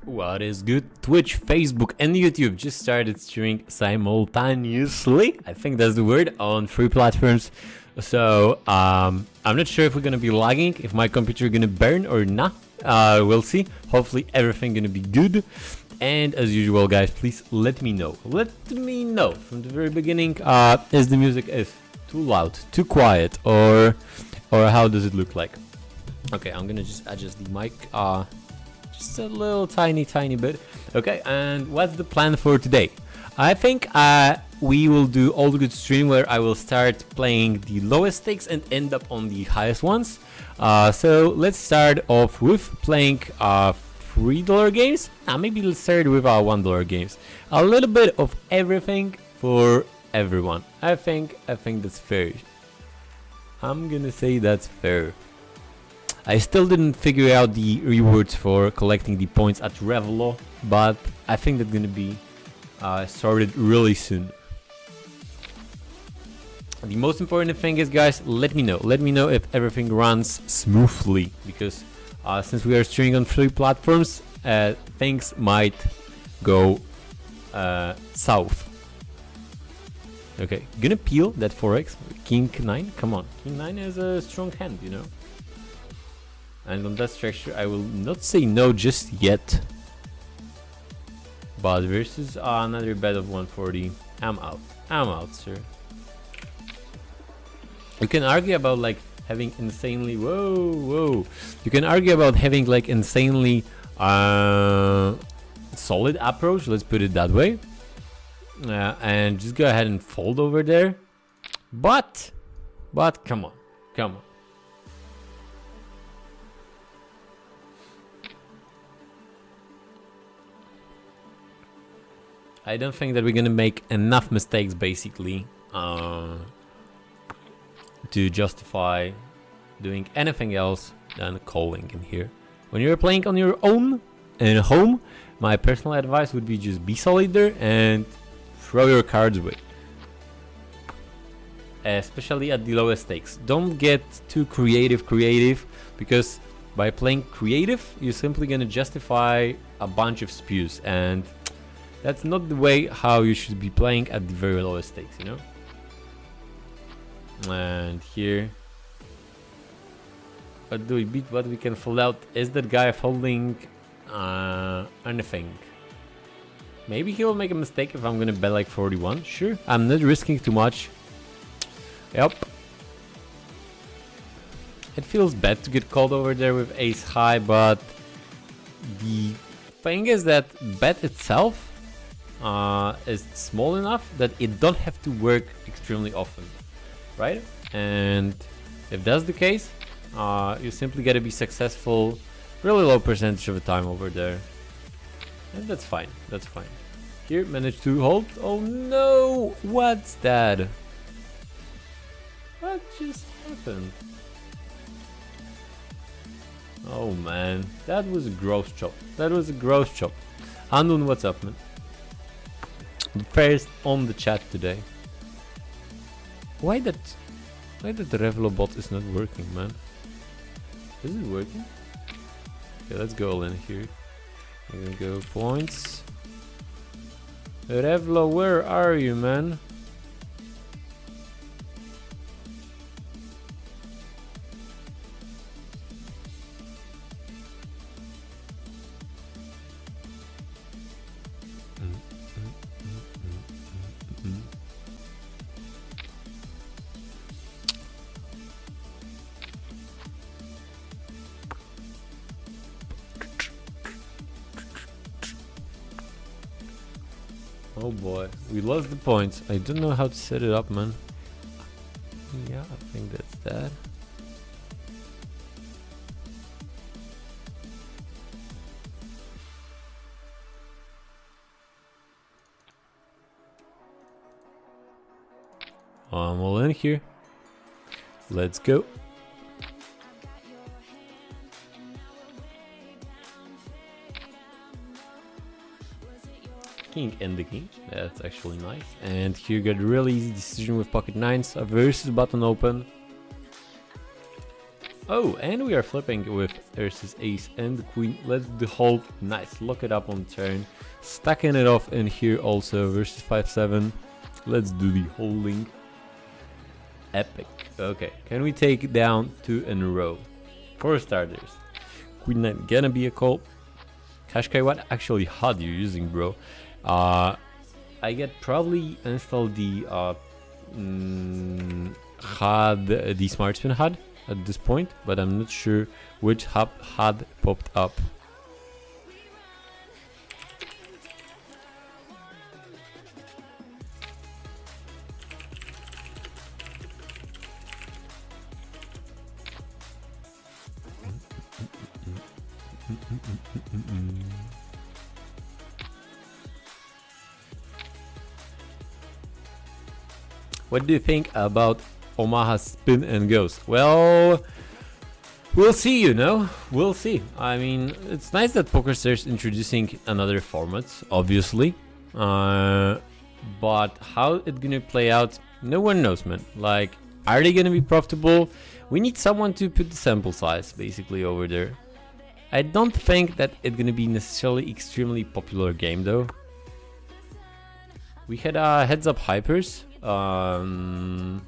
What is good? Twitch, Facebook, and YouTube just started streaming simultaneously. I think that's the word, on 3 platforms. So I'm not sure if we're gonna be lagging, if my computer gonna burn or not. We'll see. Hopefully everything gonna be good. And as usual, guys, please let me know. Let me know from the very beginning if the music is too loud, too quiet, or how does it look like? Okay, I'm gonna just adjust the mic. Just a little tiny bit. Okay, and what's the plan for today? I think we will do all the good stream where I will start playing the lowest stakes and end up on the highest ones. So let's start off with playing $3 games. Maybe let's start with our $1 games. A little bit of everything for everyone. I think that's fair. I'm gonna say that's fair. I still didn't figure out the rewards for collecting the points at Revelo, but I think that's gonna be started really soon. The most important thing is, guys, let me know if everything runs smoothly, because since we are streaming on 3 platforms, things might go south. Okay, gonna peel that 4x. King 9, come on, King 9 is a strong hand, you know. And on that structure, I will not say no just yet. But versus another bet of 140, I'm out, sir. You can argue about like having insanely you can argue about having like insanely solid approach. Let's put it that way. And just go ahead and fold over there. But come on. I don't think that we're gonna make enough mistakes, basically, to justify doing anything else than calling in here. When you're playing on your own and home, my personal advice would be just be solid there and throw your cards away. Especially at the lowest stakes. Don't get too creative, because by playing creative, you're simply gonna justify a bunch of spews, and that's not the way how you should be playing at the very lowest stakes, you know? And here, what do we beat? What we can fold out? Is that guy folding anything? Maybe he'll make a mistake if I'm gonna bet like 41. Sure, I'm not risking too much. Yep. It feels bad to get called over there with ace high, but the thing is that bet itself is small enough that it don't have to work extremely often, right? And if that's the case, you simply gotta be successful really low percentage of the time over there, and that's fine. Here, managed to hold. Oh no, what's that? What just happened? Oh man, that was a gross chop. Handun, what's up, man? The first on the chat today. Why that the Revelo bot is not working, man? Is it working? Okay, let's go all in here. We're gonna go points. Revelo, where are you, man? Oh boy, we lost the points. I don't know how to set it up, man. Yeah, I think that's that. I'm all in here. Let's go. King and the king, that's actually nice. And here you got a really easy decision with pocket nines, a versus button open. Oh, and we are flipping with versus ace and queen. Let's do hold. Nice. Lock it up on turn. Stacking it off in here also versus 5-7. Let's do the holding. Epic. Okay, can we take down 2 in a row? For starters. Queen 9 gonna be a call. Qashqai, what actually HUD you using, bro? I get probably install the HUD, the Smart Spin HUD at this point, but I'm not sure which HUD popped up. What do you think about Omaha Spin and Ghost? Well, we'll see, you know. We'll see. I mean, it's nice that PokerStars introducing another format, obviously. But how it's gonna play out, no one knows, man. Like, are they gonna be profitable? We need someone to put the sample size, basically, over there. I don't think that it's gonna be necessarily extremely popular game, though. We had Heads Up Hypers and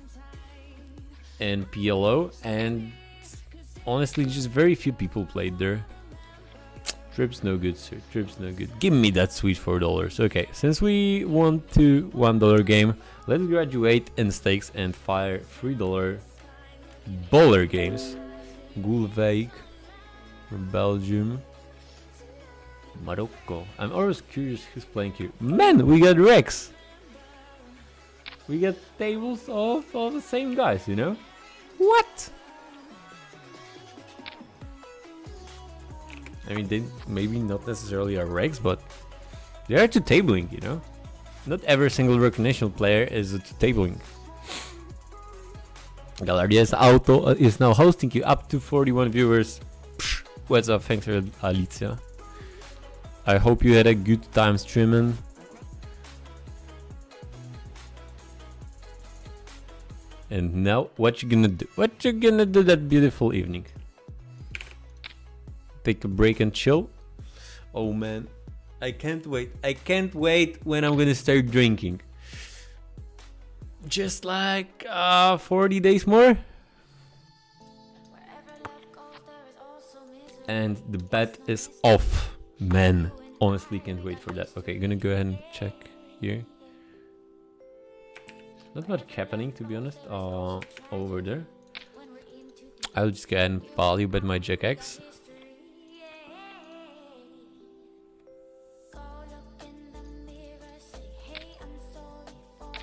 PLO, and honestly just very few people played there. Trip's no good, sir. Trip's no good. Give me that sweet $4. Okay, since we want to $1 game, let's graduate in stakes and fire $3 bowler games. Gulveig, Belgium, Morocco. I'm always curious who's playing here. Man, we got Rex. We get tables of all the same guys, you know? What? I mean, they maybe not necessarily are Rex, but they are to tabling, you know? Not every single recognition player is to tabling. Gallardia's Auto is now hosting you up to 41 viewers. Psh, what's up? Thanks for Alicia. I hope you had a good time streaming. And now, what you gonna do? What you gonna do that beautiful evening? Take a break and chill? Oh man, I can't wait. I can't wait when I'm gonna start drinking. Just like 40 days more. And the bet is off. Man, honestly can't wait for that. Okay, gonna go ahead and check here. Not much happening, to be honest, over there. I'll just go ahead and value bet my Jack X.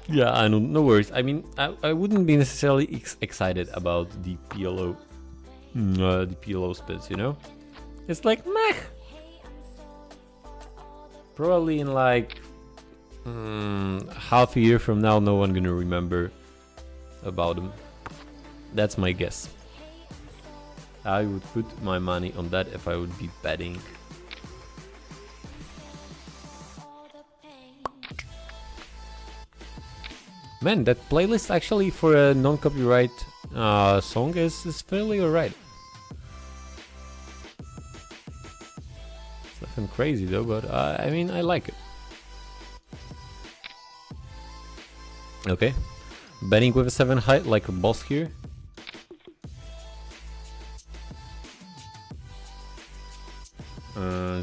Yeah, I know, no worries. I mean, I wouldn't be necessarily excited about the PLO, spins, you know? It's like, meh. Probably in like half a year from now, no one gonna remember about them. That's my guess. I would put my money on that if I would be betting. Man, that playlist actually for a non-copyright song is fairly alright. It's nothing crazy though, but I mean, I like it. Okay, betting with a 7 high like a boss here.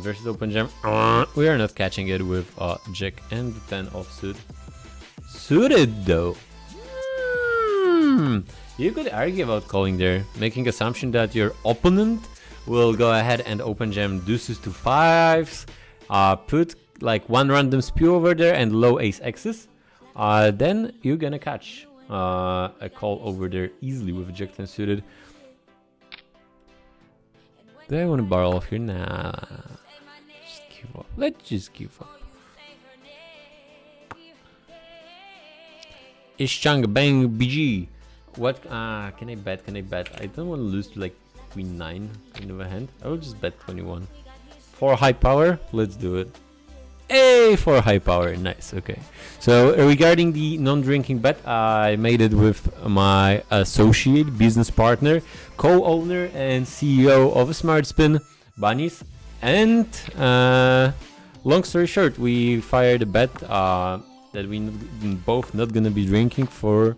Versus open jam. We are not catching it with Jack and the 10 offsuit. Suited though. You could argue about calling there, making assumption that your opponent will go ahead and open jam deuces to 5s, put like one random spew over there and low ace X's. Then you're gonna catch a call over there easily with Jack 10 suited. Do I want to barrel off here? Nah. Just give up. Let's just give up. Ishchang Bang BG. What? Can I bet? Can I bet? I don't want to lose to like Queen 9 kind of a hand. I will just bet 21. For high power, let's do it. A for high power. Nice. Okay. So regarding the non-drinking bet, I made it with my associate, business partner, co-owner, and CEO of Smart Spin, Bunnies. And long story short, we fired a bet that we both not gonna be drinking for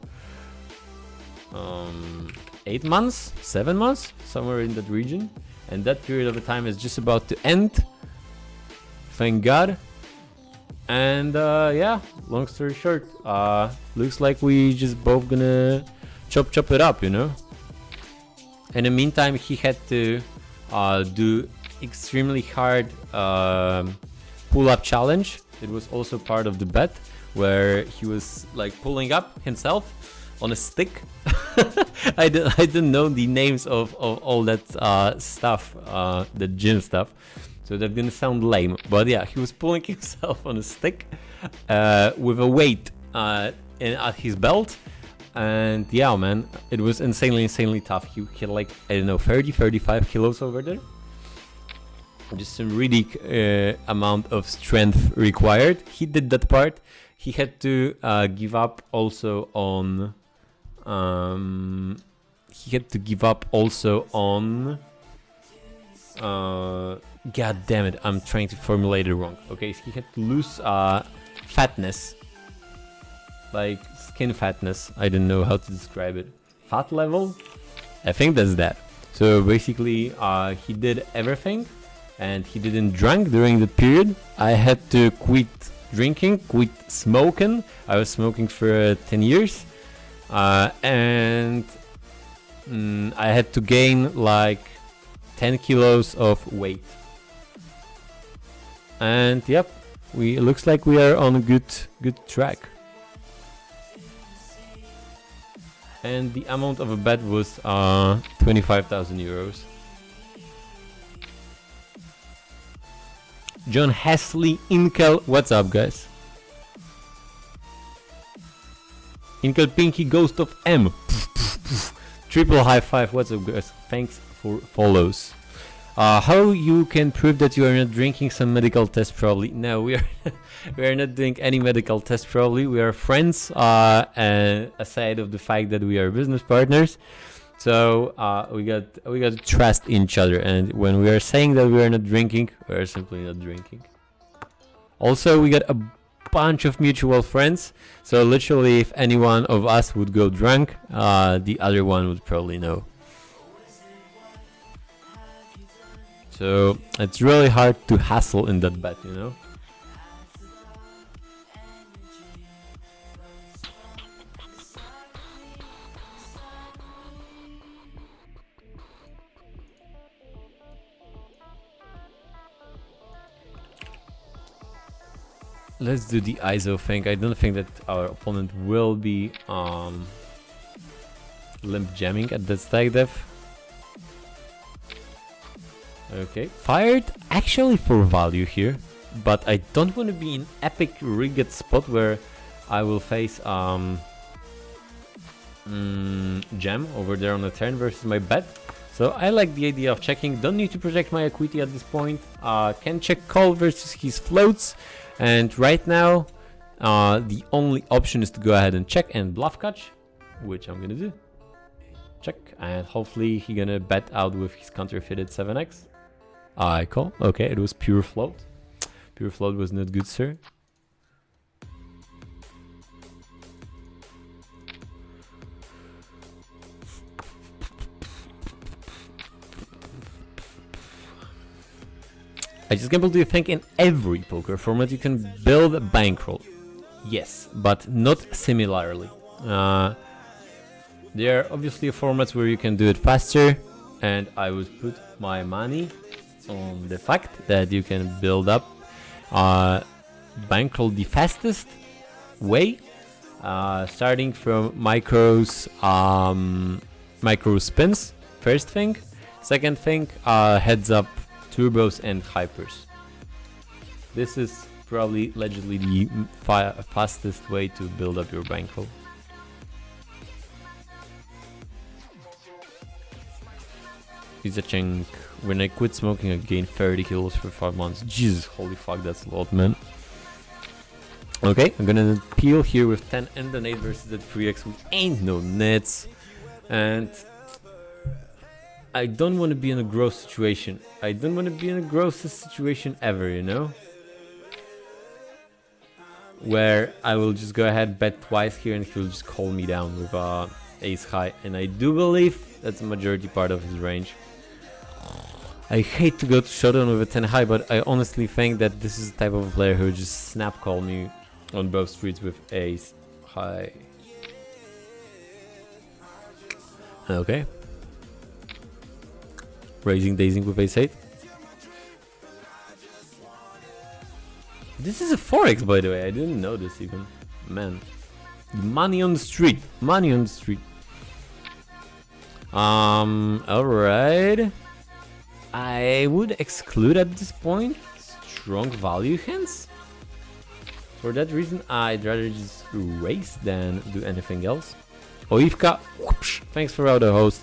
8 months, 7 months, somewhere in that region. And that period of time is just about to end. Thank God. And yeah, long story short, looks like we just both gonna chop it up, you know. In the meantime, he had to do extremely hard pull-up challenge. It was also part of the bet where he was like pulling up himself on a stick. I didn't know the names of all that stuff, the gym stuff. So that's gonna sound lame, but yeah, he was pulling himself on a stick with a weight at his belt, and yeah, man, it was insanely tough. He had like, I don't know, 35 kilos over there. Just some really amount of strength required. He did that part. He had to give up also on. God damn it, I'm trying to formulate it wrong. Okay, so he had to lose fatness. Like skin fatness. I don't know how to describe it. Fat level? I think that's that. So basically, he did everything and he didn't drink during that period. I had to quit drinking, quit smoking. I was smoking for 10 years. And I had to gain like 10 kilos of weight. And yep, it looks like we are on a good track. And the amount of a bet was 25,000 euros. John Hesley Inkel, what's up, guys? Inkel Pinky Ghost of M. Triple high five, what's up, guys? Thanks for follows. How you can prove that you are not drinking? Some medical test probably. No, we are not doing any medical test probably. We are friends, aside of the fact that we are business partners. So we got to trust each other, and when we are saying that we are not drinking, we are simply not drinking. Also, we got a bunch of mutual friends, so literally if any one of us would go drunk, the other one would probably know. So it's really hard to hassle in that bet, you know. Let's do the ISO thing. I don't think that our opponent will be limp jamming at that stack depth. Okay, fired actually for value here, but I don't want to be in epic rigged spot where I will face jam over there on the turn versus my bet. So I like the idea of checking. Don't need to project my equity at this point. Can check call versus his floats, and right now the only option is to go ahead and check and bluff catch, which I'm gonna do. Check, and hopefully he gonna bet out with his counterfeited 7x. I call. Okay, it was pure float. Pure float was not good, sir. I just can't believe you think in every poker format you can build a bankroll. Yes, but not similarly. There are obviously formats where you can do it faster, and I would put my money on the fact that you can build up bankroll the fastest way, starting from micro spins. First thing, second thing, heads up, turbos and hypers. This is probably allegedly the fastest way to build up your bankroll. When I quit smoking, I gained 30 kilos for 5 months. Jesus, holy fuck, that's a lot, man. Okay, I'm gonna peel here with 10 and an 8 versus that 3x, which ain't no nets. And I don't want to be in a gross situation. I don't want to be in a grossest situation ever, you know? Where I will just go ahead, bet twice here, and he'll just call me down with ace high. And I do believe that's a majority part of his range. I hate to go to showdown with a 10 high, but I honestly think that this is the type of player who would just snap call me on both streets with ace high. Okay. Raising dazing with ace 8. This is a 4x, by the way. I didn't know this even. Man. Money on the street. Money on the street. Alright. I would exclude at this point strong value hands. For that reason, I'd rather just raise than do anything else. Oivka, whoosh, thanks for the host.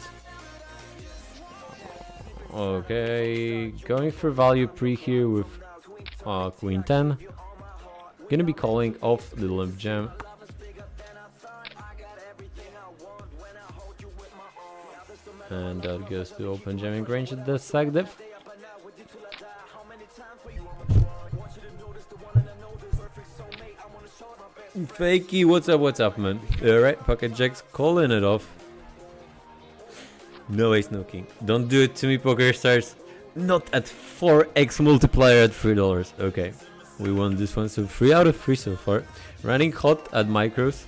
Okay, going for value pre here with queen 10. Gonna be calling off the limp jam. And that goes to open jamming range at the stack depth. Fakey, what's up, man? Alright, pocket jacks calling it off. No ace, no king. Don't do it to me, PokerStars. Not at 4x multiplier at $3. Okay, we won this one, so 3 out of 3 so far. Running hot at micros.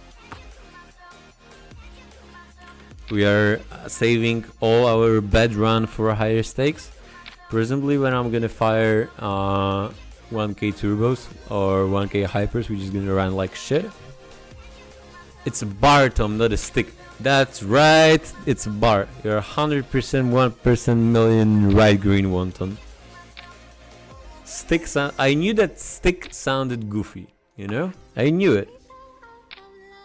We are saving all our bad run for higher stakes. Presumably when I'm gonna fire 1k turbos or 1k hypers, we're just gonna run like shit. It's a bar, Tom, not a stick. That's right, it's a bar. You're 100%, 1% million right, green wonton. Stick sound. I knew that stick sounded goofy, you know? I knew it.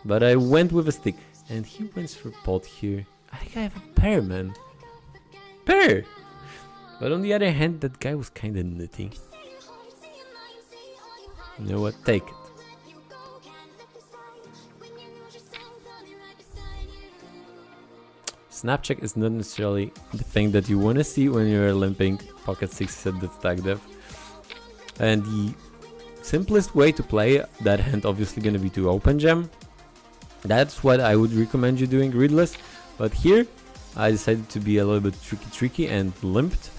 But I went with a stick. And he wins for pot here. I think I have a pair, man. Pair! But on the other hand, that guy was kinda nutty. You know what? Take it. Snap check is not necessarily the thing that you want to see when you're limping pocket 6 at the stack depth. And the simplest way to play that hand obviously gonna be to open jam. That's what I would recommend you doing readless. But here I decided to be a little bit tricky and limped.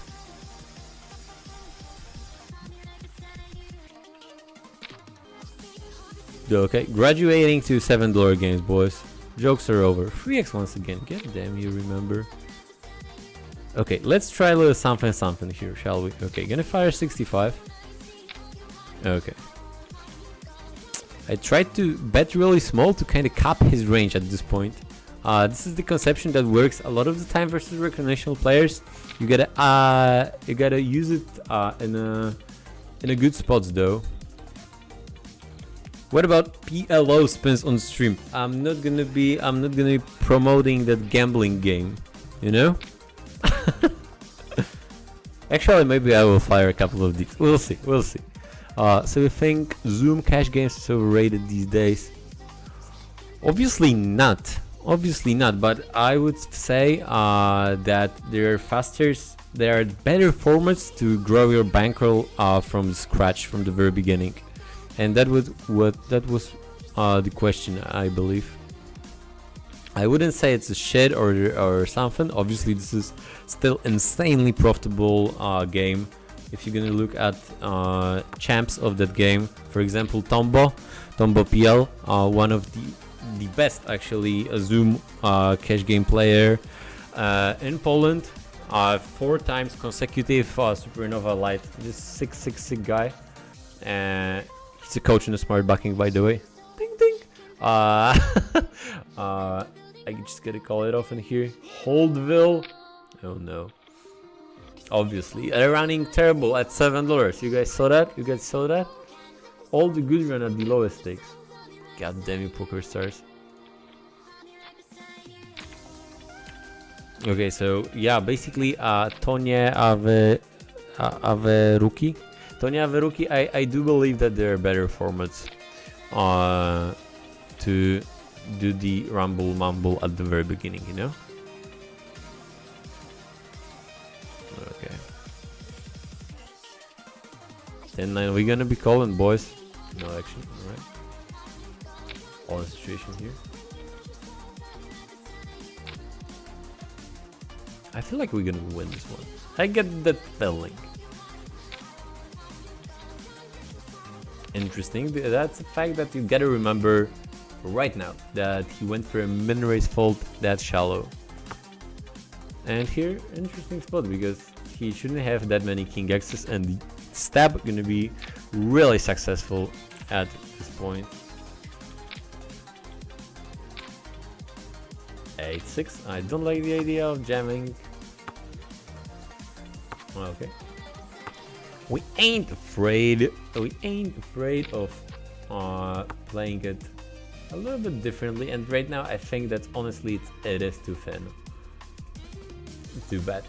Okay, graduating to $7 games, boys. Jokes are over. 3x once again. God damn, you remember. Okay, let's try a little something here, shall we? Okay, gonna fire 65. Okay. I tried to bet really small to kind of cap his range at this point. This is the conception that works a lot of the time versus recreational players. You gotta use it in a good spots though. What about PLO spins on stream? I'm not gonna be promoting that gambling game, you know? Actually, maybe I will fire a couple of these. We'll see. So you think Zoom cash games is overrated these days? Obviously not, but I would say that there are better formats to grow your bankroll from scratch, from the very beginning. And that was the question, I believe. I wouldn't say it's a shit or something. Obviously this is still insanely profitable game. If you're gonna look at champs of that game, for example, Tombo PL, one of the best actually Zoom cash game player in Poland, 4 times consecutive Supernova Light. This 666 guy, he's a coach in a smart backing, by the way. Ding ding. I just gotta call it off in here. Holdville. Oh no. Obviously, they're running terrible at $7. You guys saw that? All the good run at the lowest stakes. God damn you, PokerStars. Okay, so yeah, basically, Tonie Aweruki. I do believe that there are better formats to do the rumble mumble at the very beginning, you know? Okay. 10-9, we're gonna be calling, boys. No action, alright. All the situation here. I feel like we're gonna win this one. I get that feeling. Interesting. That's a fact that you gotta remember right now, that he went for a min-raise fold that shallow. And here, interesting spot, because he shouldn't have that many king x's, and the stab gonna be really successful at this point. 8-6. I don't like the idea of jamming. Okay. We ain't afraid. We ain't afraid of playing it a little bit differently. And right now, I think that honestly, it is too thin. Too bad.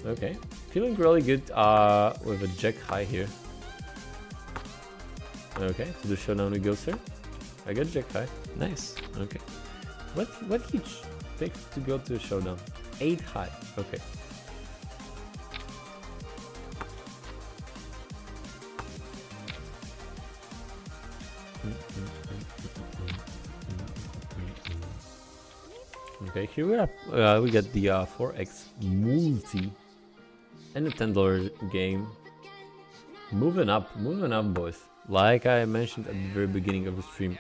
Okay, feeling really good with a jack high here. Okay, to the showdown we go, sir. I got jack high. Nice. Okay. What he picked to go to a showdown? 8 high. Okay. Okay, here we get the 4x multi and a $10 game. Moving up, boys. Like I mentioned at the very beginning of the stream.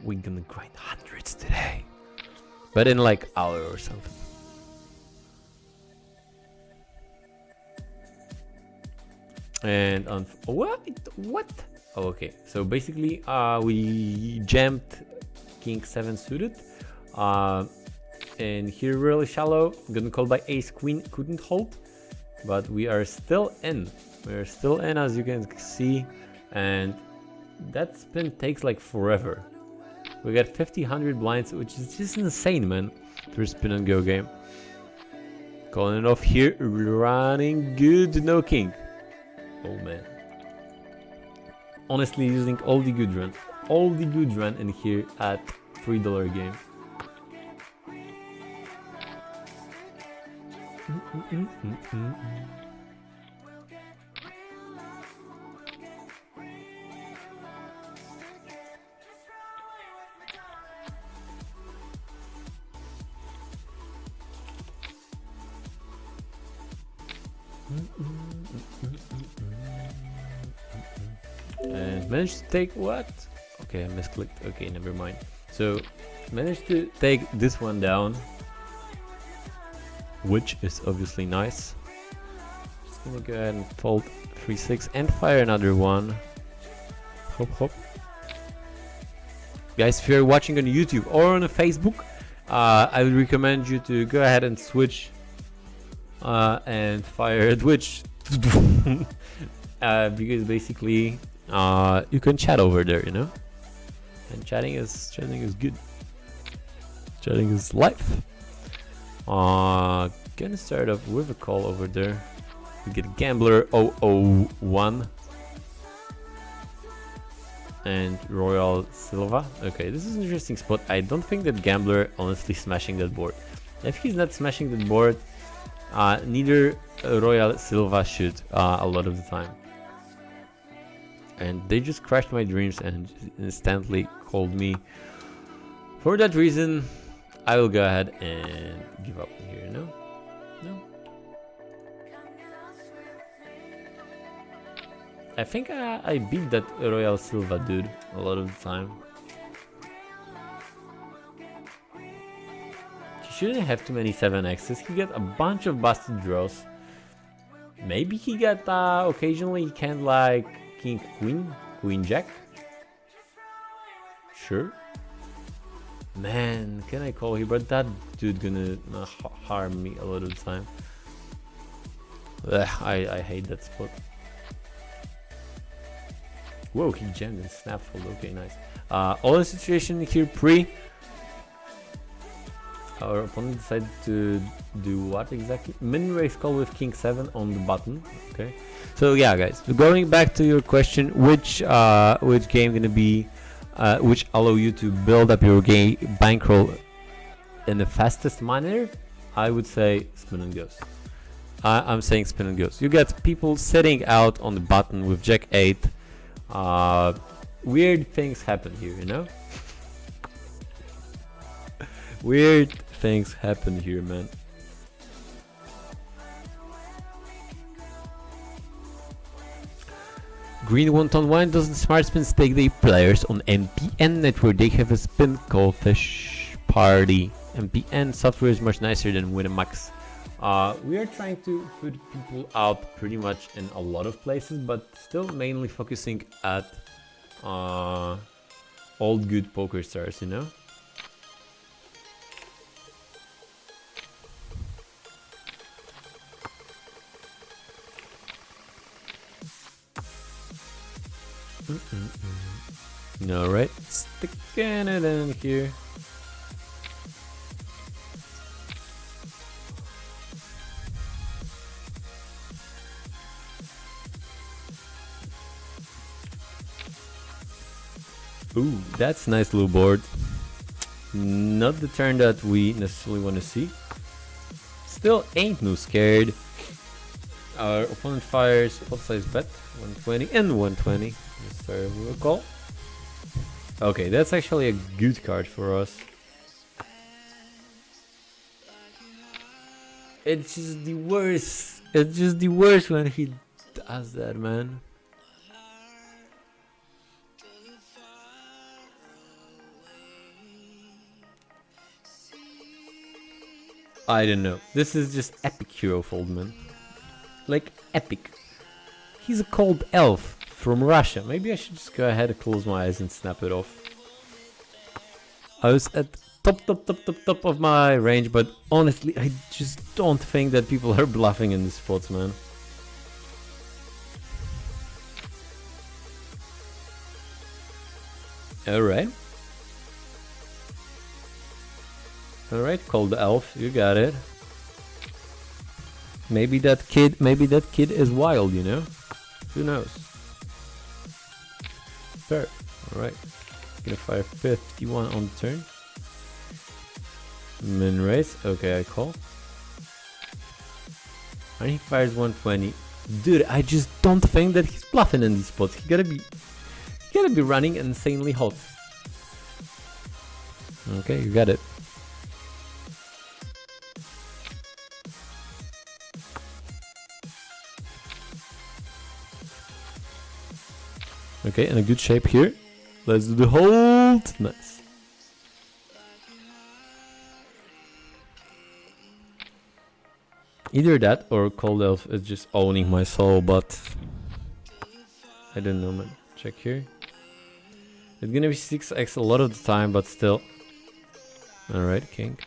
We're gonna grind hundreds today, but in like hour or something. And on what? Oh, okay. So basically, we jammed King 7 suited, and here really shallow. Gonna call by Ace Queen, couldn't hold, but we are still in. We're still in, as you can see, and that spin takes like forever. We got 100 blinds, which is just insane, man, for a spin and go game. Calling it off here, running good, no king. Oh man. Honestly, using all the good run in here at $3 game. And managed to take what? Okay, I misclicked. Okay, never mind. So managed to take this one down, which is obviously nice. Just gonna go ahead and fold 3-6 and fire another one. Hop hop. Guys, if you're watching on YouTube or on Facebook, I would recommend you to go ahead and switch and fire a Twitch. Because basically you can chat over there, you know, and chatting is good. Chatting is life. Gonna start off with a call over there. We get Gambler 001 and Royal Silva. Okay, this is an interesting spot. I don't think that Gambler honestly smashing that board. If he's not smashing that board, neither Royal Silva should a lot of the time. And they just crashed my dreams and instantly called me. For that reason, I will go ahead and give up here. No. I think I beat that Royal Silva dude a lot of the time. He shouldn't have too many 7x's. He got a bunch of busted draws. Maybe he got occasionally he can like King Queen, Queen Jack. Sure. Man, can I call here? But that dude gonna harm me a lot of the time. I hate that spot. Whoa, he jammed and snap fold. Okay, nice. All the situation here pre. our opponent decided to do what exactly? Min raise call with king 7 on the button. Okay, so yeah, guys, going back to your question, which game gonna be which allow you to build up your game bankroll in the fastest manner? I would say spin and goes. I'm saying spin and goes. You get people sitting out on the button with jack 8. Weird things happen here, you know. Weird things happen here, man. Green 1-on-1 doesn't smart spin stake their players on MPN network. They have a spin called Fish Party. MPN software is much nicer than Winamax. We are trying to put people out pretty much in a lot of places, but still mainly focusing at old good PokerStars, you know. Alright, sticking it in here. Ooh, that's a nice little board. Not the turn that we necessarily want to see. Still ain't no scared. Our opponent fires pot size bet 120 and 120. Sorry, we'll call. Okay, that's actually a good card for us. It's just the worst. It's just the worst when he does that, man. I don't know. This is just epic hero fold, man. Like, epic. He's a cold elf from Russia. Maybe I should just go ahead and close my eyes and snap it off. I was at top of my range, but honestly, I just don't think that people are bluffing in these spots, man. Alright. Alright, cold elf, you got it. Maybe that kid is wild, you know? Who knows? Fair. Alright. Gonna fire 51 on the turn. Min raise. Okay, I call. And he fires 120. Dude, I just don't think that he's bluffing in these spots. He gotta be running insanely hot. Okay, you got it. Okay, in a good shape here. Let's do the hold. Nice. Either that or Cold Elf is just owning my soul, but I don't know, man. Check here. It's gonna be 6x a lot of the time, but still. Alright, king.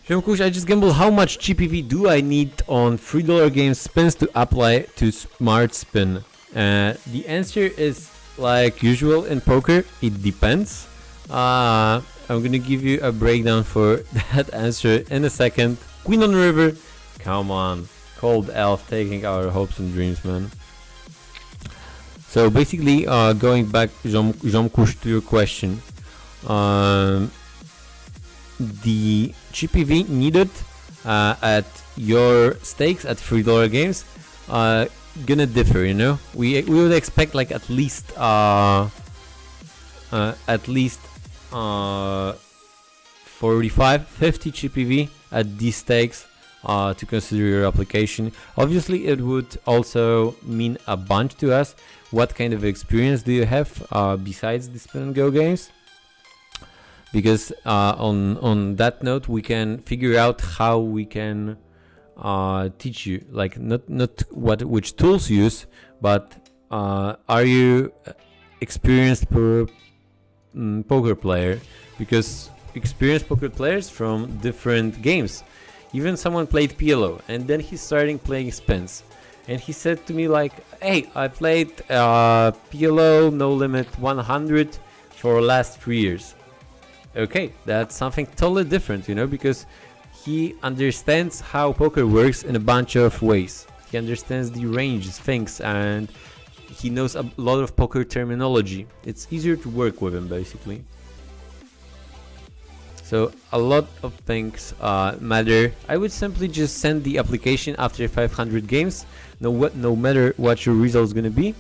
Jomkush, I just gambled. How much GPV do I need on $3 game spins to apply to smart spin? The answer is like usual in poker. It depends. I'm gonna give you a breakdown for that answer in a second. Queen on the river. Come on. Cold Elf taking our hopes and dreams, man. So basically, going back, Jomkush, to your question. The GPV needed at your stakes at $3 games gonna differ, you know. We would expect like at least 45-50 GPV at these stakes to consider your application. Obviously, it would also mean a bunch to us. What kind of experience do you have besides the spin and go games? Because on that note, we can figure out how we can teach you, like not which tools you use, but are you experienced poker player? Because experienced poker players from different games, even someone played PLO and then he's starting playing spins, And he said to me like, hey, I played PLO No Limit 100 for the last 3 years. Okay, that's something totally different, you know, because he understands how poker works in a bunch of ways. He understands the ranges, things, and he knows a lot of poker terminology. It's easier to work with him, basically. So a lot of things matter. I would simply just send the application after 500 games, no matter what your result is gonna be,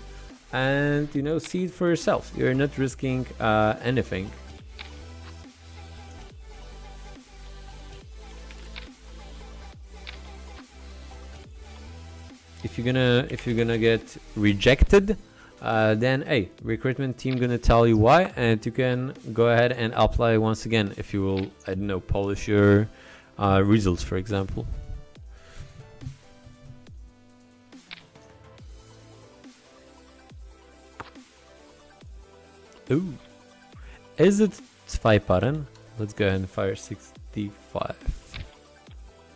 and you know, see it for yourself. You're not risking anything. If you're gonna get rejected, then hey, recruitment team gonna tell you why, and you can go ahead and apply once again if you will, I don't know, polish your results, for example. Ooh, is it 2 pattern? Let's go ahead and fire 65.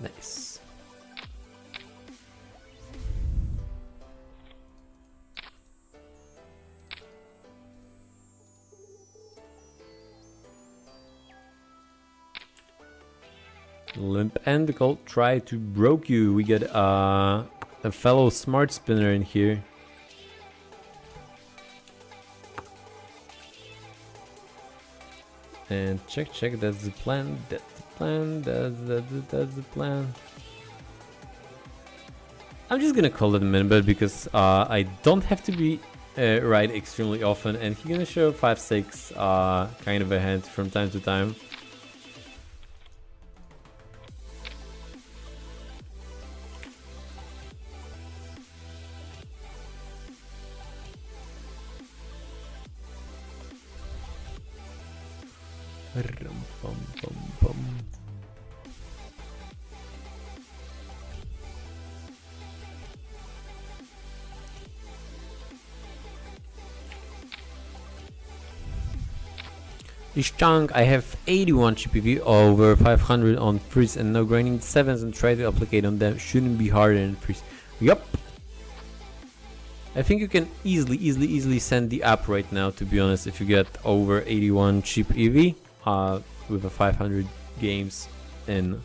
Nice. Limp Endicle try to broke you. We get a fellow smart spinner in here. And check, that's the plan, that's the plan, that's the plan. I'm just gonna call it a min bet because I don't have to be right extremely often, and he's gonna show 5-6 kind of a hand from time to time. This chunk, I have 81 GPV over 500 on freeze and no grinding 7s and try to applicate on them. Shouldn't be harder than freeze. Yup. I think you can easily send the app right now, to be honest, if you get over 81 cheap EV with a 500 games in.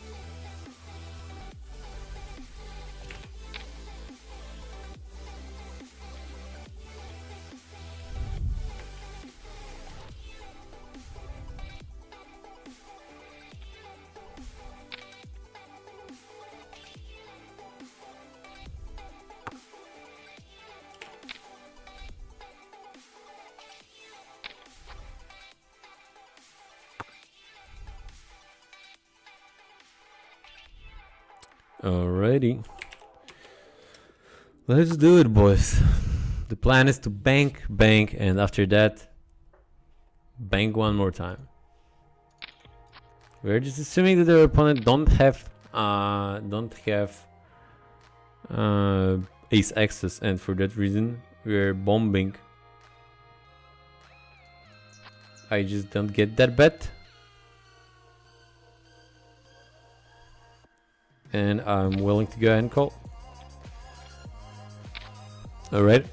Alrighty. Let's do it, boys. The plan is to bank, and after that, bank one more time. We're just assuming that their opponent don't have ace access, and for that reason, we're bombing. I just don't get that bet. And I'm willing to go ahead and call. Alright.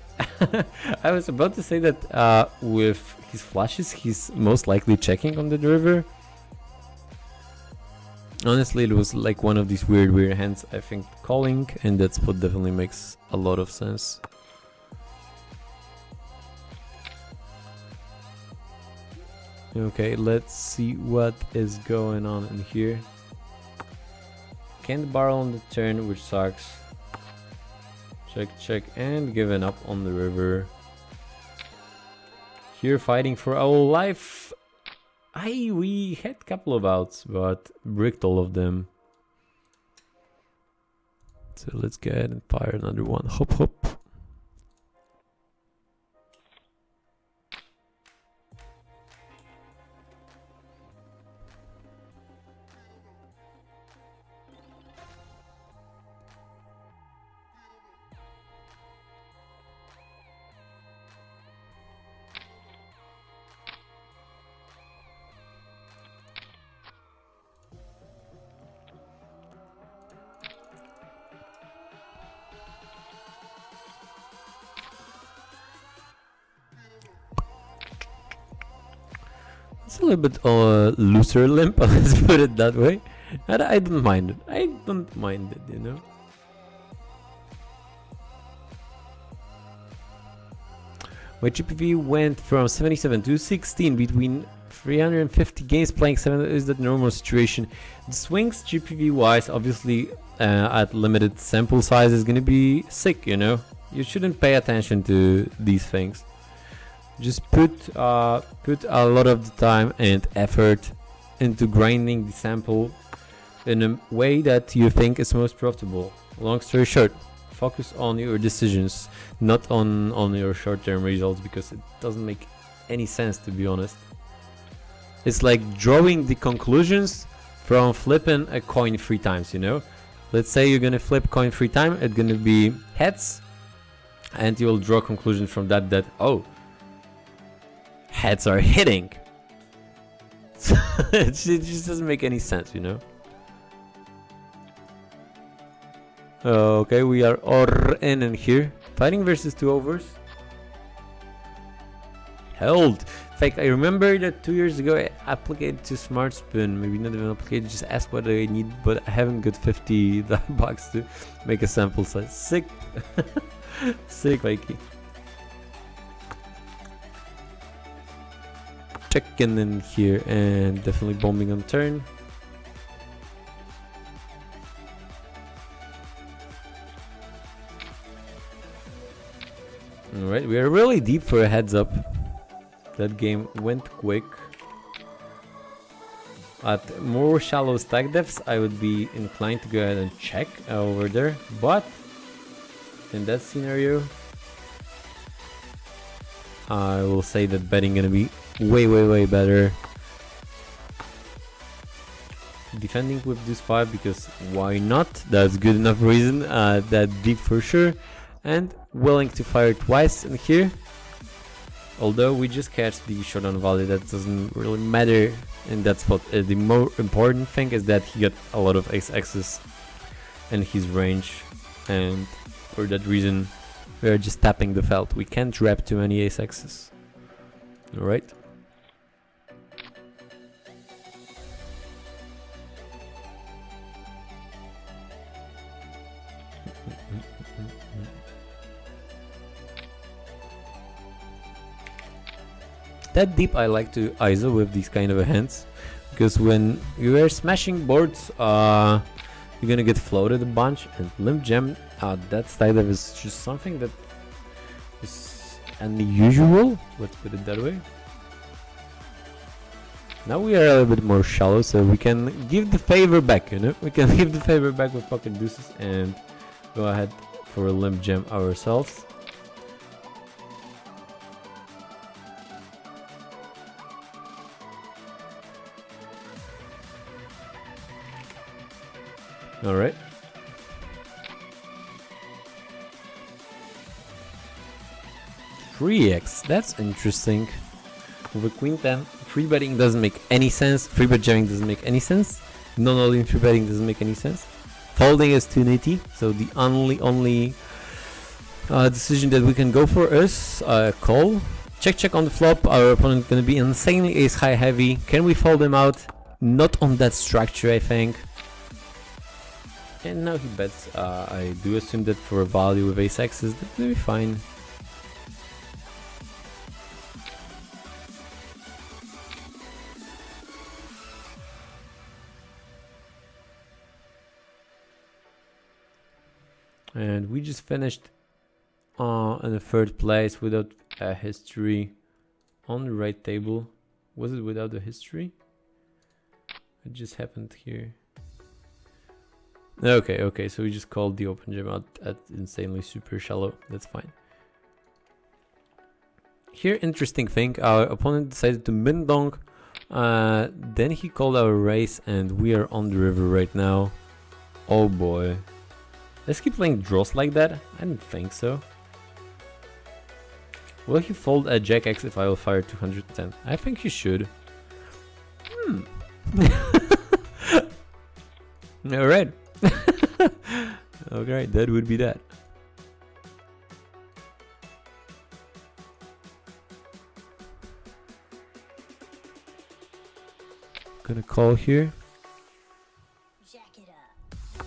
I was about to say that with his flushes, he's most likely checking on the river. Honestly, it was like one of these weird hands. I think calling, and that spot definitely makes a lot of sense. Okay, let's see what is going on in here. Can't barrel on the turn, which sucks. Check, and giving up on the river. Here fighting for our life. We had a couple of outs, but bricked all of them. So let's go ahead and fire another one. Hop. It's a little bit looser limp, let's put it that way. And I don't mind it. I don't mind it, you know. My GPV went from 77 to 16 between 350 games playing 7. Is that normal situation? The swings GPV wise, obviously at limited sample size, is gonna be sick, you know. You shouldn't pay attention to these things. Just put a lot of the time and effort into grinding the sample in a way that you think is most profitable. Long story short, focus on your decisions, not on your short-term results, because it doesn't make any sense, to be honest. It's like drawing the conclusions from flipping a coin 3 times, you know. Let's say you're gonna flip coin 3 times, it's gonna be heads, and you'll draw conclusions from that oh, heads are hitting. It just doesn't make any sense, you know. Okay, we are all in here. Fighting versus 2 overs. Held. In fact, I remember that 2 years ago I applied to Smart Spin. Maybe not even applied, just asked what I need, but I haven't got 50 bucks to make a sample size. Sick. Sick, Mikey. Checking in here and definitely bombing on turn. Alright, we are really deep for a heads up. That game went quick. At more shallow stack depths, I would be inclined to go ahead and check over there, but in that scenario, I will say that betting gonna be way better. Defending with this 5, because why not? That's good enough reason. That deep for sure, and willing to fire twice in here. Although we just catch the showdown value, that doesn't really matter in that spot. The more important thing is that he got a lot of ace-x's in his range, and for that reason we are just tapping the felt. We can't wrap too many ace-x's. Alright. That deep I like to ISO with these kind of hands, because when you are smashing boards, you're gonna get floated a bunch, and limp jam, that style of is just something that is unusual, let's put it that way. Now we are a little bit more shallow, so we can give the favor back, you know? We can give the favor back with pocket deuces and go ahead for a limp jam ourselves. Alright. Free X, that's interesting. With a queen 10, free betting doesn't make any sense. Free bet jamming doesn't make any sense. Non-all-in free betting doesn't make any sense. Folding is too nitty, so the only decision that we can go for is call. Check on the flop. Our opponent gonna be insanely ace high heavy. Can we fold him out? Not on that structure, I think. And now he bets. I do assume that for a value with ace x's, that will be fine. And we just finished in the third place without a history on the right table. Was it without a history? It just happened here. Okay, so we just called the open jam out at insanely super shallow. That's fine. Here, interesting thing, our opponent decided to min dong. Then he called our race, and we are on the river right now. Oh boy. Let's keep playing draws like that? I didn't think so. Will he fold a jack X if I will fire 210? I think he should. Alright. Okay, that would be that. Gonna call here. Jack it up.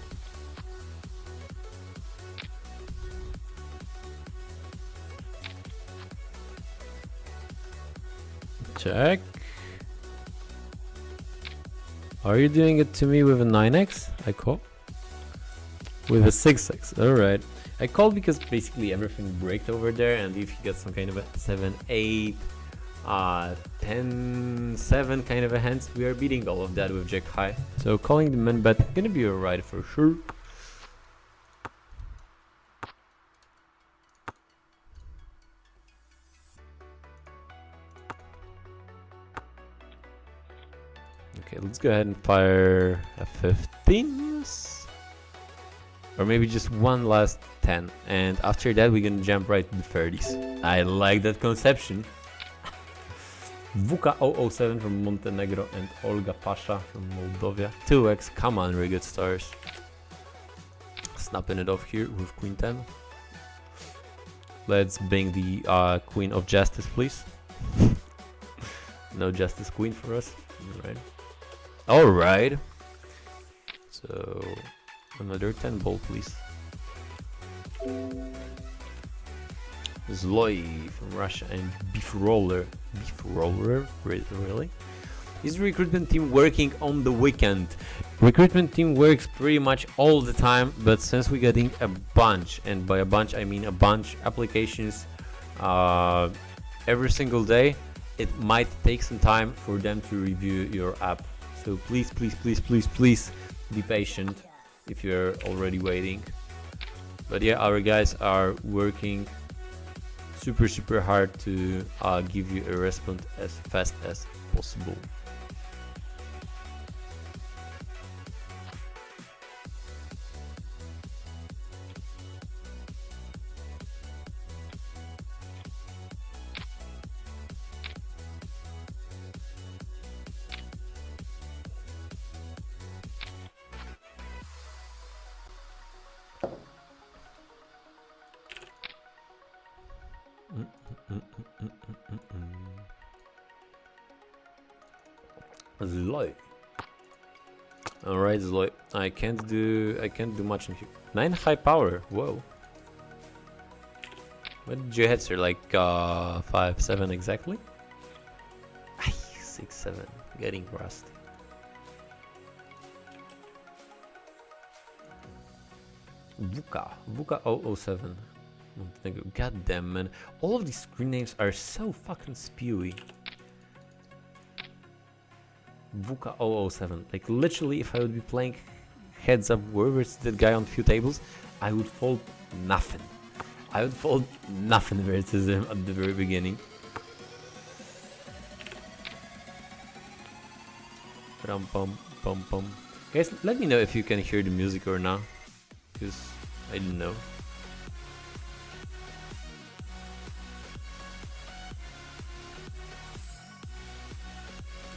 Check. Are you doing it to me with a 9x? I call. With a 6x. Alright. I called because basically everything breaked over there, and if you get some kind of a 7, 8, 10, 7 kind of a hands, we are beating all of that with Jack high. So calling the min bet gonna be alright for sure. Okay, let's go ahead and fire a 15. Or maybe just one last 10. And after that, we're gonna jump right to the 30s. I like that conception. Vuka 007 from Montenegro and Olga Pasha from Moldova. 2x, come on, really good stars. Snapping it off here with Queen 10. Let's bring the Queen of Justice, please. No Justice Queen for us. Alright. Alright. So, another 10 ball, please. Zloy from Russia and Beef Roller. Beef Roller? Really? Is the recruitment team working on the weekend? Recruitment team works pretty much all the time, but since we're getting a bunch, and by a bunch I mean a bunch applications every single day, it might take some time for them to review your app. So please, please, please, please, please be patient if you're already waiting. But yeah, our guys are working super hard to give you a response as fast as possible. Zloy. Alright, Zloy. I can't do much in here. 9 high power. Whoa. What did you hit, sir? Like 5, 7 exactly? 6, 7. Getting rusty. Vuka 007. God damn, man. All of these screen names are so fucking spewy. Vuka 007. Like, literally, if I would be playing heads up versus that guy on few tables, I would fold nothing. I would fold nothing versus him at the very beginning. Ram pum pum pum. Guys, let me know if you can hear the music or not, because I didn't know.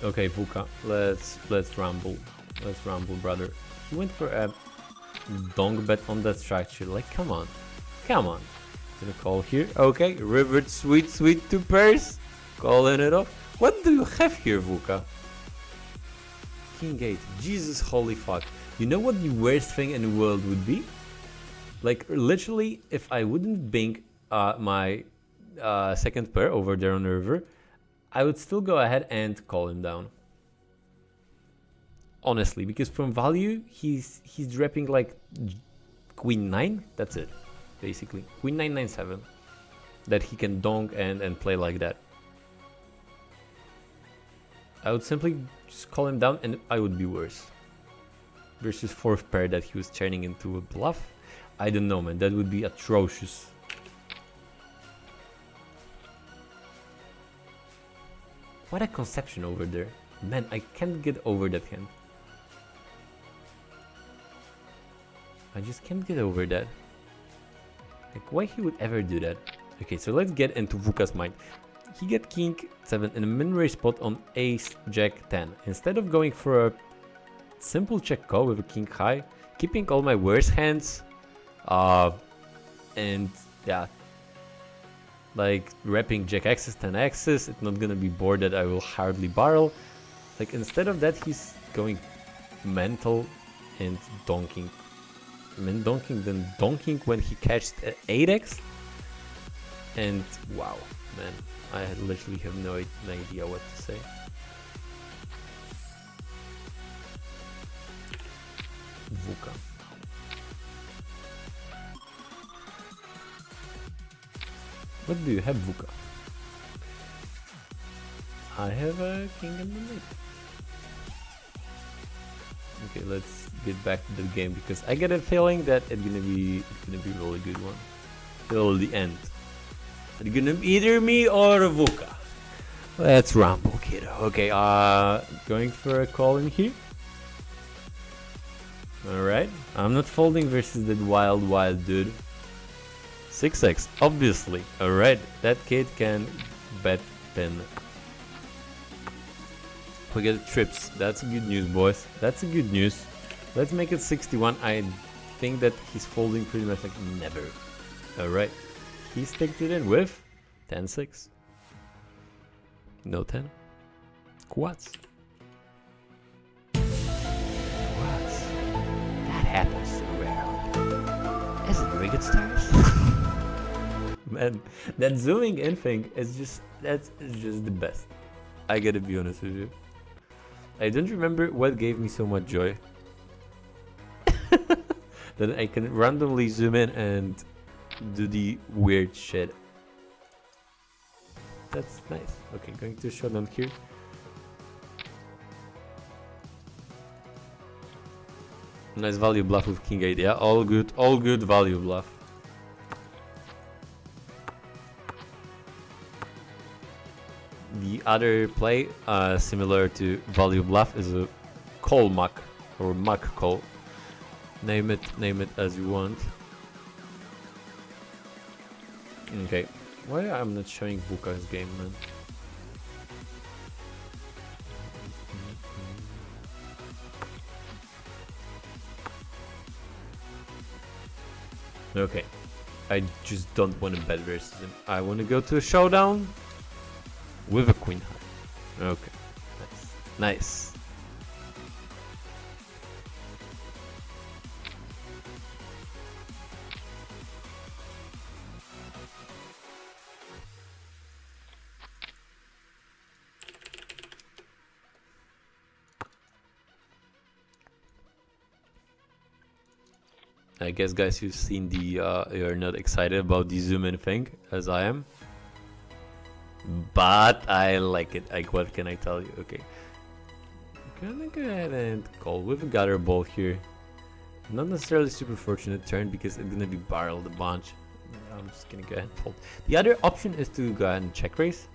Okay, Vuka, let's rumble. Let's rumble, brother. He went for a dong bet on that structure. Like, come on. Come on. Gonna call here. Okay, river sweet 2 pairs. Calling it off. What do you have here, Vuka? King 8. Jesus holy fuck. You know what the worst thing in the world would be? Like, literally, if I wouldn't bing my second pair over there on the river, I would still go ahead and call him down. Honestly, because from value, he's dropping like Queen 9. That's it, basically. Queen 9, 9, 7. That he can donk and play like that. I would simply just call him down and I would be worse. Versus fourth pair that he was turning into a bluff. I don't know, man. That would be atrocious. What a conception over there. Man, I can't get over that hand. I just can't get over that. Like, why he would ever do that? Okay, so let's get into Vuka's mind. He get King 7 in a min-raise spot on Ace Jack 10. Instead of going for a simple check call with a King high, keeping all my worst hands, and yeah, like wrapping Jack X's 10 X's, it's not gonna be board that I will hardly barrel. Like instead of that, he's going mental and donking. I mean donking, then donking when he catched at 8x. And wow, man, I literally have no idea what to say. Vuka. What do you have, Vuka? I have a king and the knight. Okay, let's get back to the game because I get a feeling that it's gonna be a really good one till the end. It's gonna be either me or Vuka. Let's rumble, kiddo. Okay, going for a call in here. All right, I'm not folding versus that wild dude. 6x, obviously. All right, that kid can bet pin. We get trips. That's good news, boys. That's good news. Let's make it 61. I think that he's folding pretty much like never. Alright. He sticked it in with 10-6. No 10. Quads. Quads. That happens so rarely. Is it rigged stars? Man, that zooming in thing is just the best. I gotta be honest with you. I don't remember what gave me so much joy. That I can randomly zoom in and do the weird shit. That's nice. Okay, going to showdown here. Nice value bluff with king 8. Yeah, all good value bluff. The other play, similar to value bluff, is a call muck or muck call. Name it as you want. Okay, why I'm not showing Vuka's game, man? Okay, I just don't want to bet versus him. I want to go to a showdown with a queen high. Okay, nice. I guess, guys, you've seen the you're not excited about the zoom in thing as I am, but I like it. Like, what can I tell you? Okay, gonna go ahead and call with a gutter ball here. Not necessarily super fortunate turn because it's gonna be barreled a bunch. I'm just gonna go ahead and fold. The other option is to go ahead and check raise,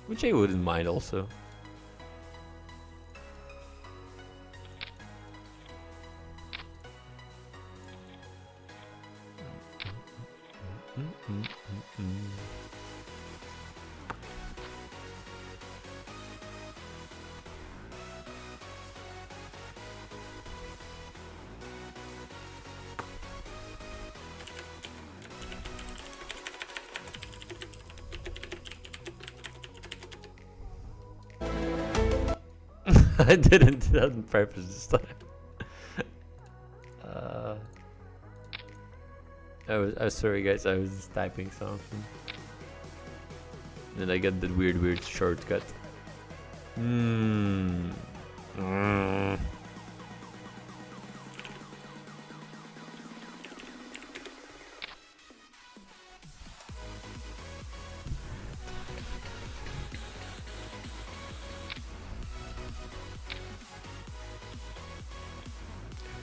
which I wouldn't mind also. I didn't do that on purpose this time. I was sorry, guys. I was just typing something, and I got that weird shortcut.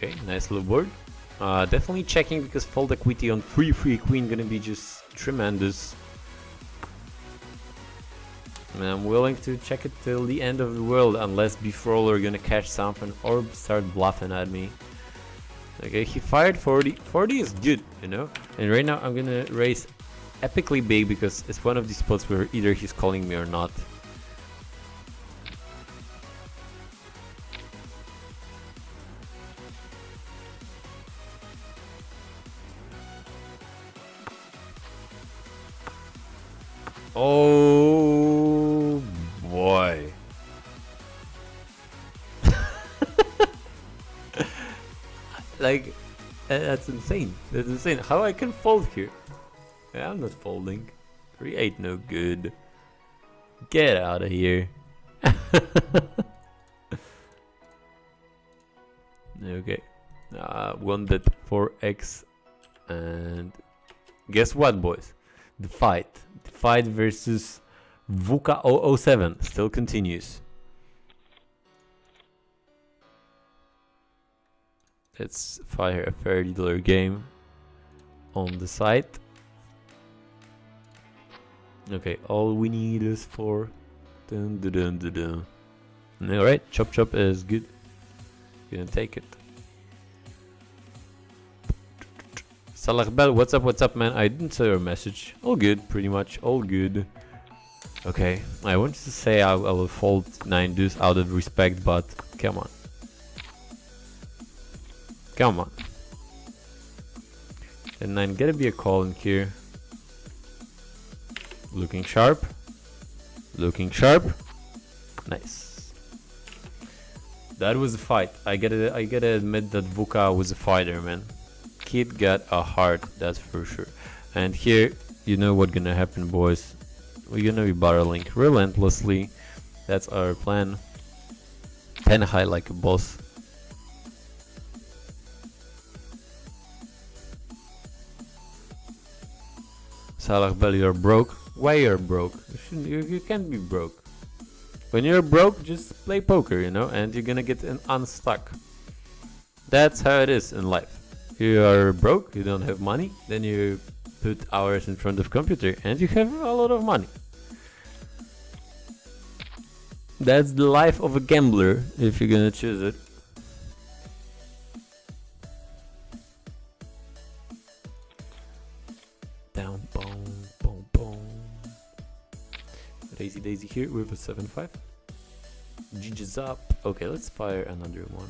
Okay, nice little board. Definitely checking because fold equity on free queen gonna be just tremendous. And I'm willing to check it till the end of the world unless before are gonna catch something or start bluffing at me. Okay, he fired 40. 40 is good, you know? And right now I'm gonna raise epically big because it's one of these spots where either he's calling me or not. Oh boy. Like, that's insane. That's insane. How I can fold here? Yeah, I'm not folding. 3-8, no good. Get out of here. Okay. One bet 4x. And guess what, boys? The fight. The fight versus VUCA 007 still continues. Let's fire a $30 game on the site. Okay, all we need is 4. Dun, dun, dun, dun, dun. Alright, chop chop is good. Gonna take it. Salah Bell, what's up, man? I didn't see your message. All good, pretty much, all good. Okay, I wanted to say I will fold 9 deuce out of respect, but come on. Come on. And 9 gotta be a call in here. Looking sharp. Looking sharp. Nice. That was a fight. I gotta admit that VUCA was a fighter, man. Kid got a heart, that's for sure. And here, you know what's gonna happen, boys. We're gonna be barreling relentlessly. That's our plan. 10 high like a boss. Salah Bell, you're broke. Why you're broke? You can't be broke. When you're broke, just play poker, you know, and you're gonna get unstuck. That's how it is in life. You are broke, you don't have money, then you put hours in front of computer and you have a lot of money. That's the life of a gambler, if you're gonna choose it. Down, boom, boom, boom. Daisy Daisy here with a 7-5. GG's up. Okay, let's fire another one.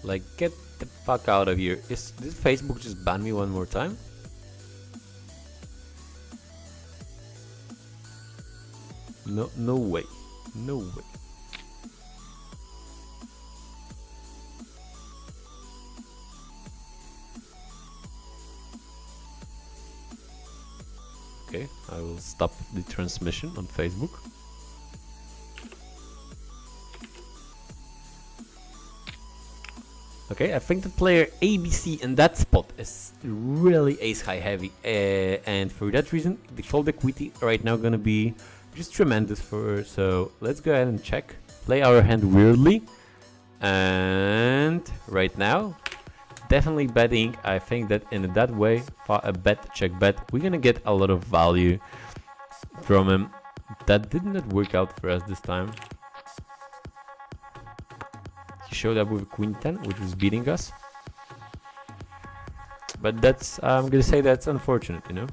Like, get the fuck out of here. Is did Facebook just ban me one more time? No, no way. No way. Okay, I will stop the transmission on Facebook. Okay, I think the player ABC in that spot is really ace high heavy, and for that reason the fold equity right now gonna be just tremendous for her. So let's go ahead and check, play our hand weirdly, and right now definitely betting. I think that in that way, for a bet check bet, we're gonna get a lot of value from him. That did not work out for us this time. Showed up with Queen 10, which was beating us, but that's I'm gonna say that's unfortunate, you know.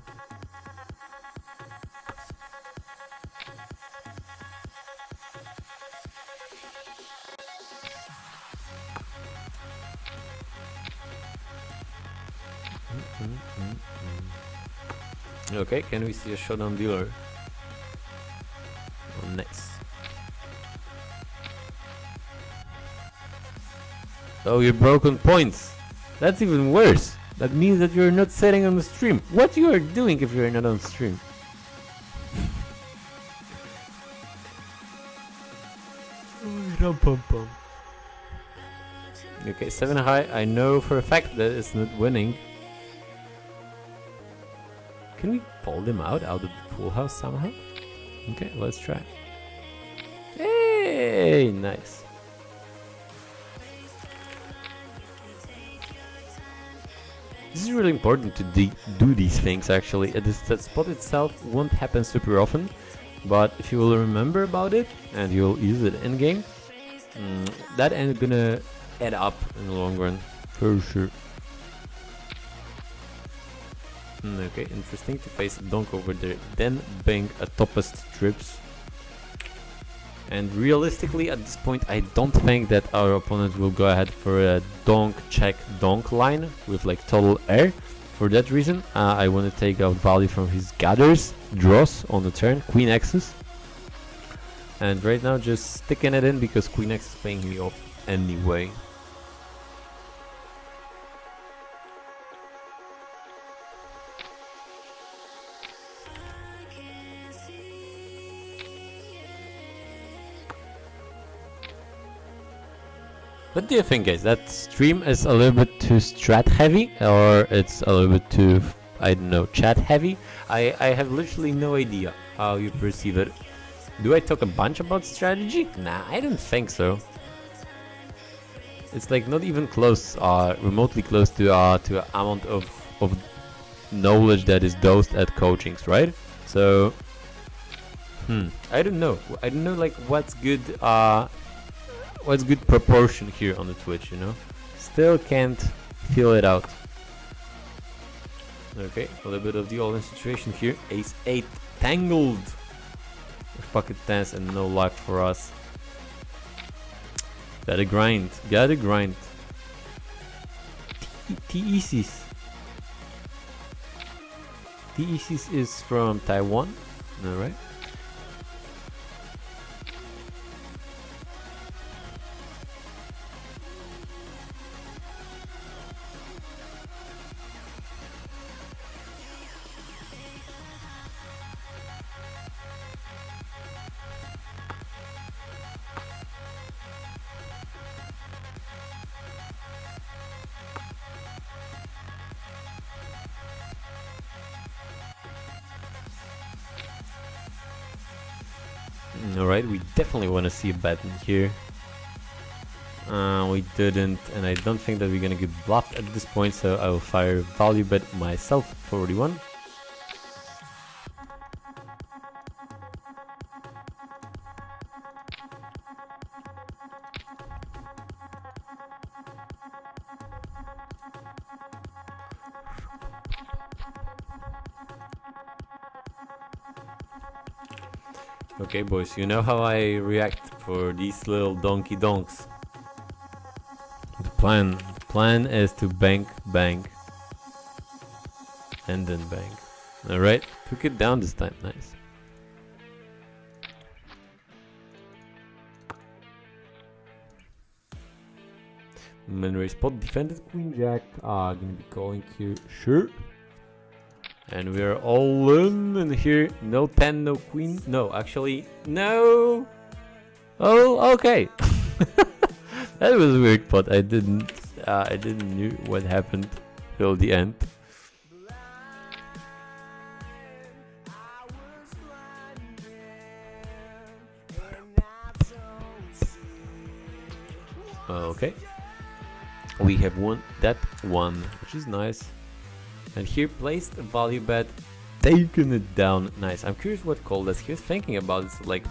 Okay, can we see a showdown dealer? Oh, nice. Oh, you're broken points. That's even worse. That means that you're not setting on the stream. What you are doing if you're not on stream? Okay, 7 high. I know for a fact that it's not winning. Can we fold him out of the full house somehow? Okay, let's try. Hey, nice. This is really important to do these things actually. That spot itself won't happen super often, but if you will remember about it and you'll use it in game, that ain't gonna add up in the long run For sure. Okay, interesting to face a donk over there, then bang a topest trips. And realistically, at this point, I don't think that our opponent will go ahead for a donk check donk line with like total air. For that reason, I want to take out value from his gathers, draws on the turn, Queen X's. And right now, just sticking it in because Queen X is paying me off anyway. What do you think, guys? That stream is a little bit too strat heavy, or it's a little bit too, I don't know, chat heavy? I have literally no idea how you perceive it. Do I talk a bunch about strategy? Nah, I don't think so. It's like not even close, remotely close to amount of knowledge that is dosed at coachings, right? So, I don't know. I don't know like what's good proportion here on the Twitch, you know? Still can't feel it out. Okay, a little bit of the all-in situation here. Ace 8 tangled with pocket 10s and no luck for us. Gotta grind, gotta grind. TECs. TECs is from Taiwan, alright. Alright, we definitely want to see a bet in here. We didn't, and I don't think that we're gonna get bluffed at this point, so I will fire value bet myself, 41. Okay, boys, you know how I react for these little donkey donks. The plan is to bank, and then bank. Alright, took it down this time, nice. Man raise pot, defended queen jack. Gonna be calling here, sure. And we are all in here. No 10, no queen. No, actually, no. Oh, okay. That was a weird pot. I didn't knew what happened till the end. Okay. We have won that one, which is nice. And here placed a value bet, taking it down. Nice. I'm curious what call that's he's thinking about. It's like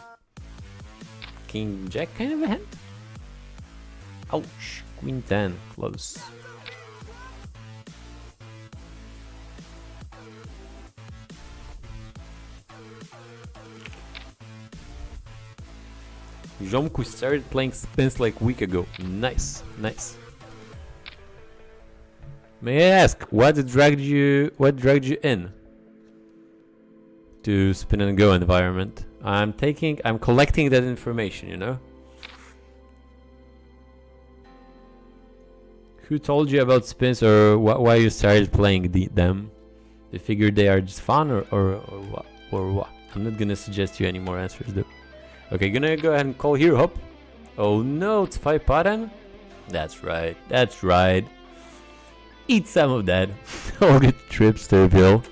king jack kind of a hand. Ouch. Queen 10, close. Jomku started playing spins like a week ago. Nice, nice. May I ask, what dragged you in to spin and go environment? I'm collecting that information, you know? Who told you about spins, or why you started playing them? You figured they are just fun, or what? I'm not gonna suggest you any more answers though. Okay, gonna go ahead and call here, hop. Oh no, it's 5 pattern? That's right, that's right. Eat some of that. All good trips to Bill.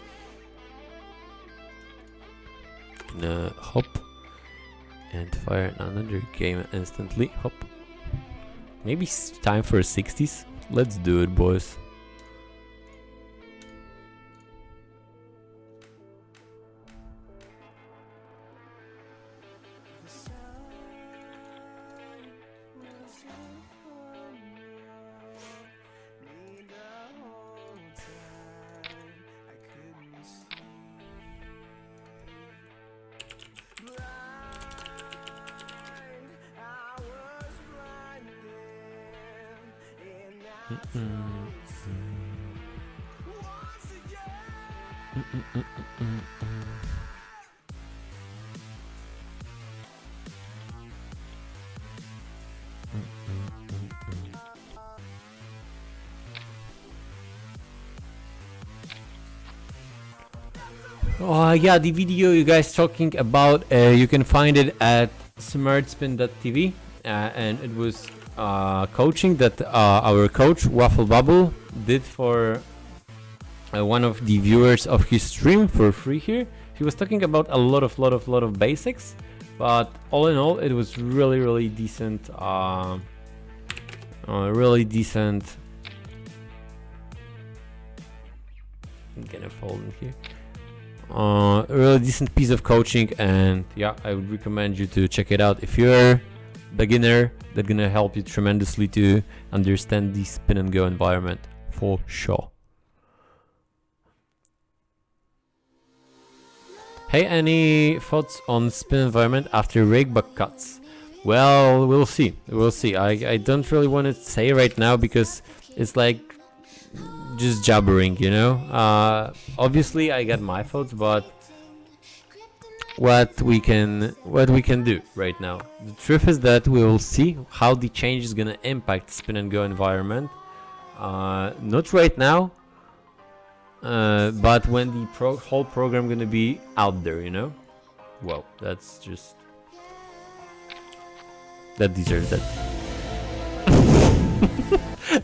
Gonna hop and fire another game instantly. Hop. Maybe it's time for 60s. Let's do it, boys. Yeah, the video you guys talking about, you can find it at smartspin.tv, and it was coaching that our coach Waffle Bubble did for one of the viewers of his stream for free here. He was talking about a lot of basics, but all in all, it was really decent. Really decent. I'm gonna fold in here. Really decent piece of coaching, and yeah, I would recommend you to check it out if you're beginner. That's gonna help you tremendously to understand the spin and go environment for sure. Hey, any thoughts on spin environment after rakeback cuts? Well, we'll see. I don't really want to say right now because it's like just jabbering, you know. Obviously I got my thoughts, but what we can do right now, the truth is that we will see how the change is gonna impact spin and go environment. Not right now, but when the whole program gonna be out there, you know. Well, that's just, that deserves that.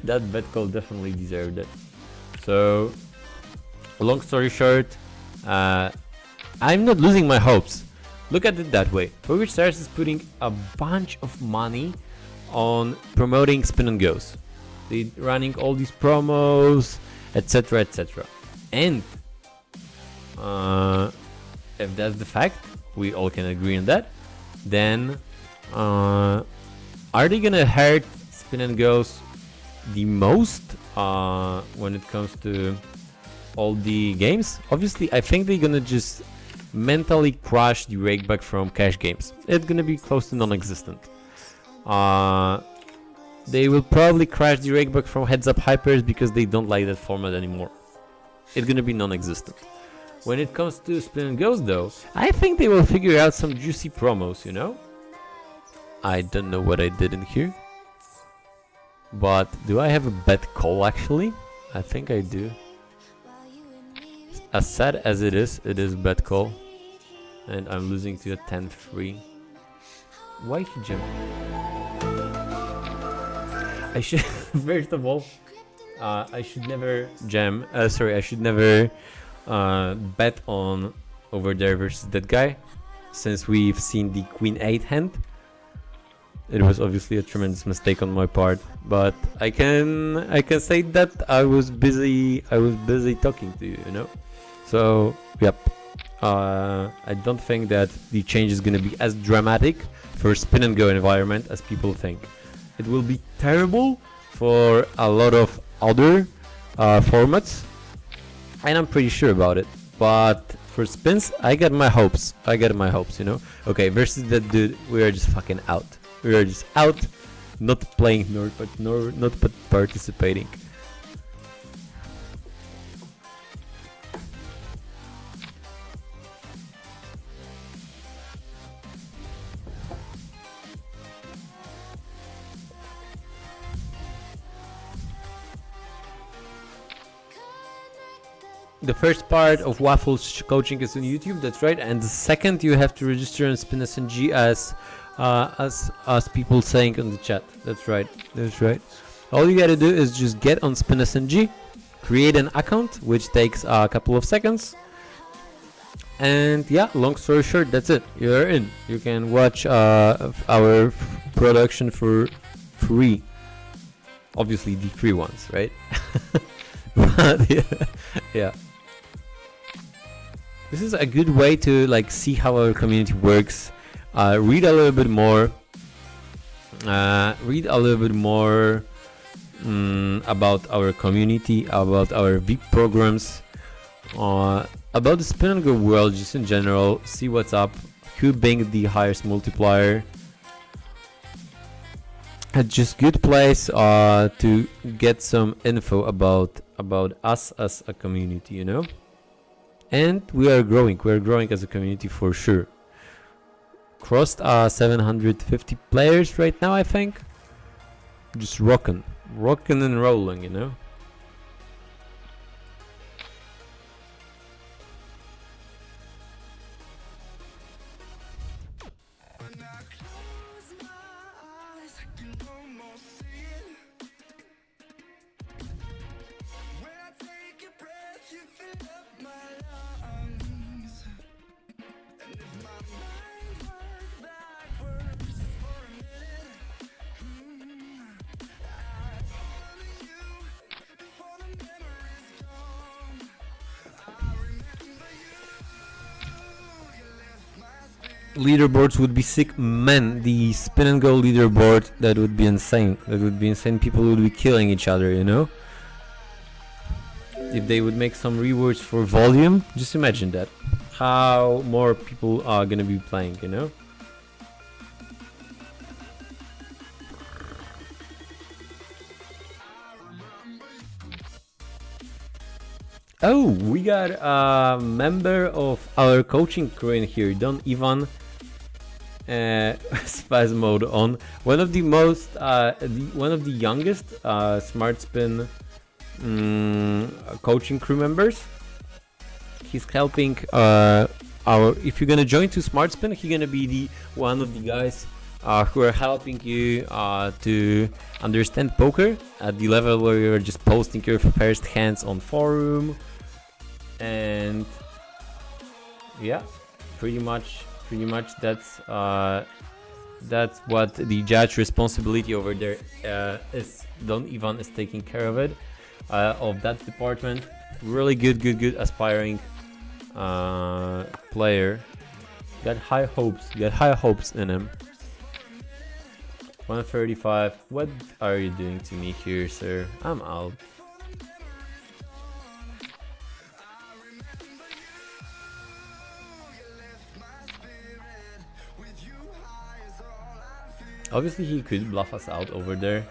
That bet call definitely deserved it. So, long story short, I'm not losing my hopes. Look at it that way. PokerStars is putting a bunch of money on promoting spin and goes. They're running all these promos, etc, etc. And if that's the fact, we all can agree on that, then are they gonna hurt spin and goes the most when it comes to all the games? Obviously, I think they're gonna just mentally crush the rakeback from cash games. It's gonna be close to non-existent. They will probably crash the rakeback from heads up hypers because they don't like that format anymore. It's gonna be non-existent. When it comes to spin and goes though, I think they will figure out some juicy promos, you know? I don't know what I did in here, but do I have a bet call actually? I think I do. As sad as it is bet call. And I'm losing to a 10-3. Why he jam? I should, first of all, I should never jam, I should never bet on over there versus that guy, since we've seen the Queen 8 hand. It was obviously a tremendous mistake on my part, but I can say that I was busy talking to you, you know. So yep, I don't think that the change is gonna be as dramatic for spin and go environment as people think. It will be terrible for a lot of other formats, and I'm pretty sure about it. But for spins, I got my hopes, you know. Okay, versus that dude, we are just fucking out. We are just out, not playing nor not participating. The first part of Waffle's coaching is on YouTube, that's right, and the second you have to register on SpinSNG as people saying on the chat. That's right. All you gotta do is just get on SpinSNG, create an account, which takes a couple of seconds, and yeah, long story short, that's it. You're in. You can watch our production for free. Obviously the free ones, right? But yeah. This is a good way to like see how our community works. Read a little bit more. About our community, about our VIP programs, about the spin and go world just in general. See what's up, who banged the highest multiplier, just good place to get some info about us as a community, you know. And we are growing. We are growing as a community for sure. Crossed 750 players right now, I think. Just rocking and rolling, you know. Leaderboards would be sick, man. The spin and go leaderboard, that would be insane. That would be insane. People would be killing each other, you know. If they would make some rewards for volume, just imagine that. How more people are gonna be playing, you know. Oh, we got a member of our coaching crew in here, Don Ivan. Spaz mode on. One of the most, one of the youngest Smart Spin coaching crew members. He's helping our. If you're gonna join to Smart Spin, he's gonna be the one of the guys who are helping you to understand poker at the level where you're just posting your first hands on forum, and yeah, pretty much that's what the judge responsibility over there is. Don Ivan is taking care of it, of that department. Really good aspiring player. Got high hopes in him. 135. What are you doing to me here, sir? I'm out. Obviously, he could bluff us out over there.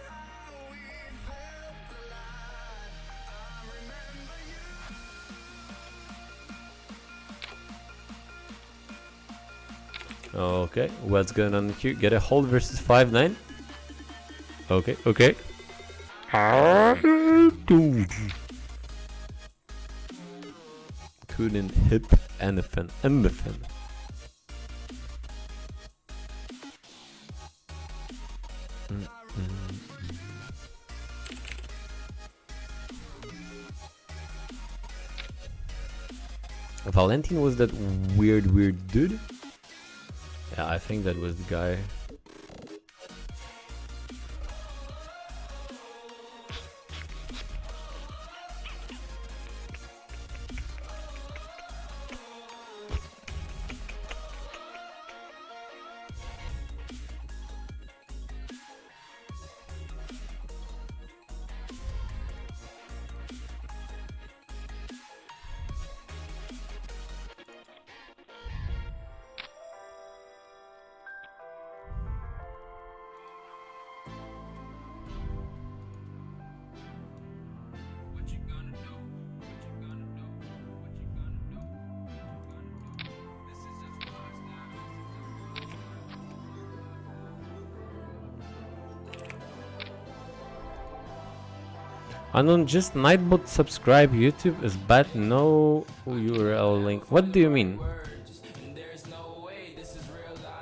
Okay, what's going on here? Get a hold versus 5-9. Okay. Couldn't hit anything. Valentin was that weird dude? Yeah, I think that was the guy. Unknown, just Nightbot subscribe. YouTube is bad. No URL link. What do you mean?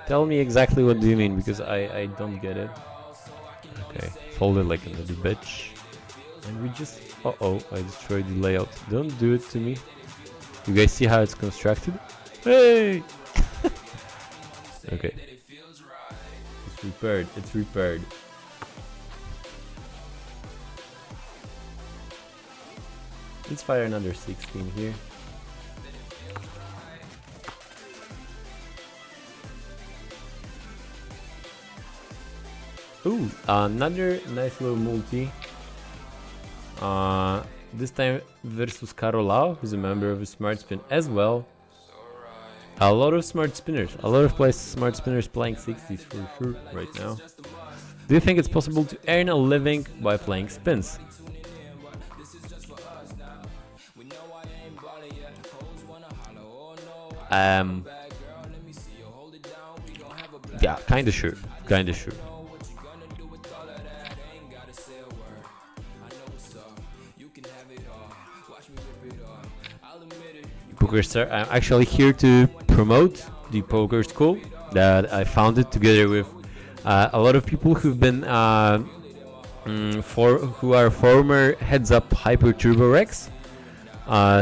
Tell me exactly what do you mean, because I don't get it. Okay, fold it like a little bitch. And we just... Uh-oh, I destroyed the layout. Don't do it to me. You guys see how it's constructed? Hey! Okay. It's repaired. Let's fire another 16 here. Ooh, another nice little multi. This time versus Carolao, who's a member of a Smart Spin as well. A lot of smart spinners, a lot of smart spinners playing 60s for sure right now. Do you think it's possible to earn a living by playing spins? Yeah, kinda sure. Kinda sure. PokerStars. I'm actually here to promote the poker school that I founded together with a lot of people who've been who are former Heads Up Hyper Turbo Rex.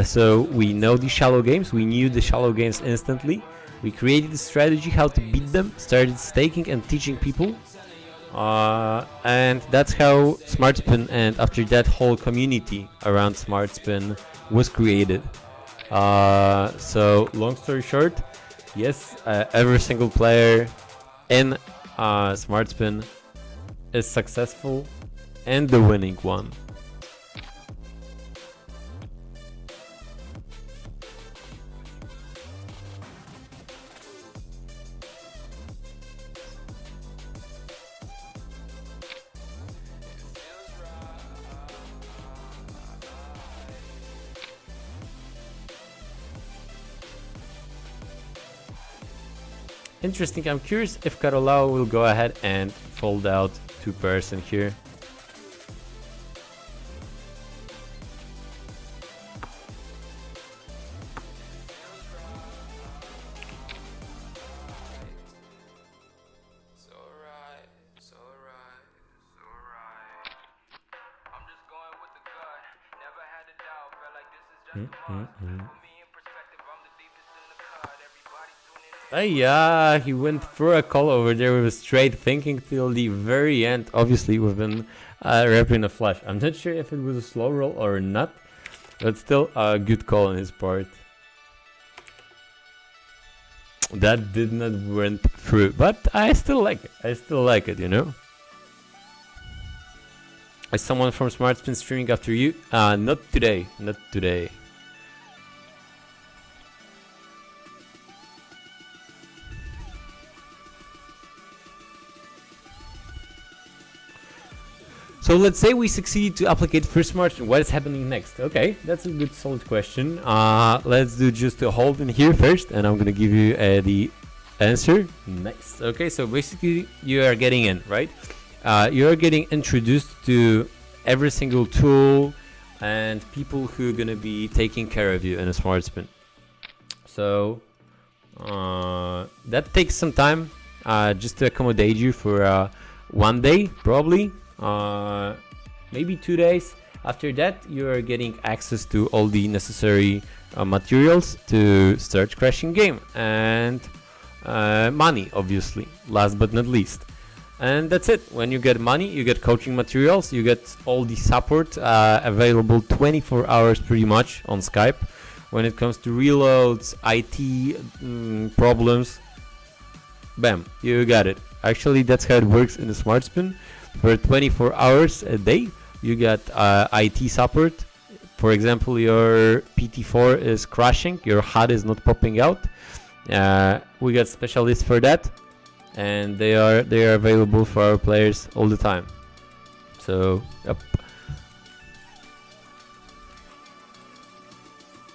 So we know the shallow games. We knew the shallow games instantly. We created a strategy how to beat them. Started staking and teaching people. And that's how SmartSpin and after that whole community around SmartSpin was created. So long story short, yes, every single player in SmartSpin is successful and the winning one. Interesting. I'm curious if Carolao will go ahead and fold out 2% here. Yeah, he went for a call over there with a straight thinking till the very end. Obviously, we've been wrapping a flush. I'm not sure if it was a slow roll or not, but still a good call on his part. That did not went through, but I still like it. I still like it, you know. Is someone from SmartSpin streaming after you? Not today. Not today. So let's say we succeed to applicate first margin. What is happening next? Okay, that's a good solid question. Let's do just a hold in here first, and I'm gonna give you the answer. Nice. Okay, so basically you are getting in, right? You are getting introduced to every single tool and people who are gonna be taking care of you in a SmartSpin. So that takes some time just to accommodate you for 1 day, probably. Maybe 2 days. After that, you are getting access to all the necessary materials to start crashing game and money, obviously, last but not least. And that's it. When you get money, you get coaching materials, you get all the support available 24 hours pretty much on Skype. When it comes to reloads, IT problems, bam, you got it. Actually, that's how it works in the SmartSpin. For 24 hours a day, you get IT support. For example, your PT4 is crashing, your HUD is not popping out. We got specialists for that, and they are available for our players all the time. So, yep.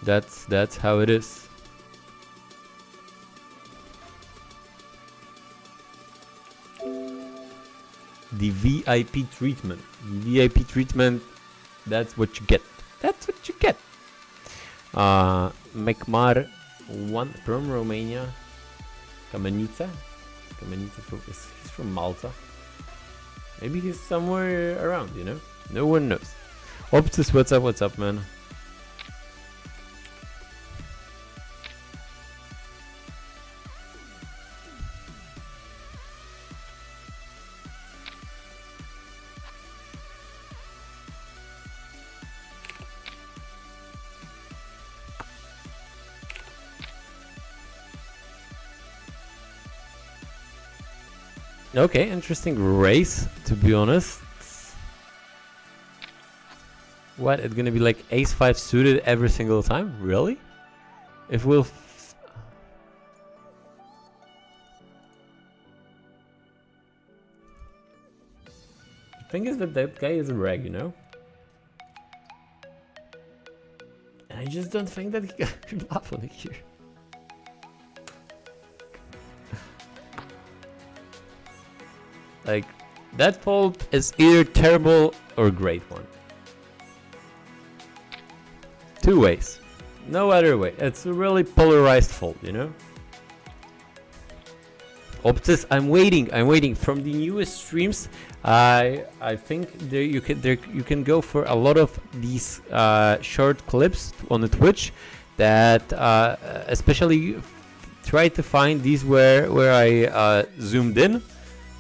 That's how it is. The VIP treatment. The VIP treatment, that's what you get. That's what you get. Mekmar 1 from Romania. Kamenica he's from Malta. Maybe he's somewhere around, you know? No one knows. Optus, what's up, man? Okay, interesting race, to be honest. What, it's gonna be like ace-5 suited every single time? Really? If we'll... thing is that that guy is a rag, you know? And I just don't think that he can bluff on it here. Like, that fold is either terrible or great one. Two ways. No other way. It's a really polarized fold, you know? Optus, I'm waiting from the newest streams. I think you can go for a lot of these short clips on the Twitch that especially try to find these where I zoomed in,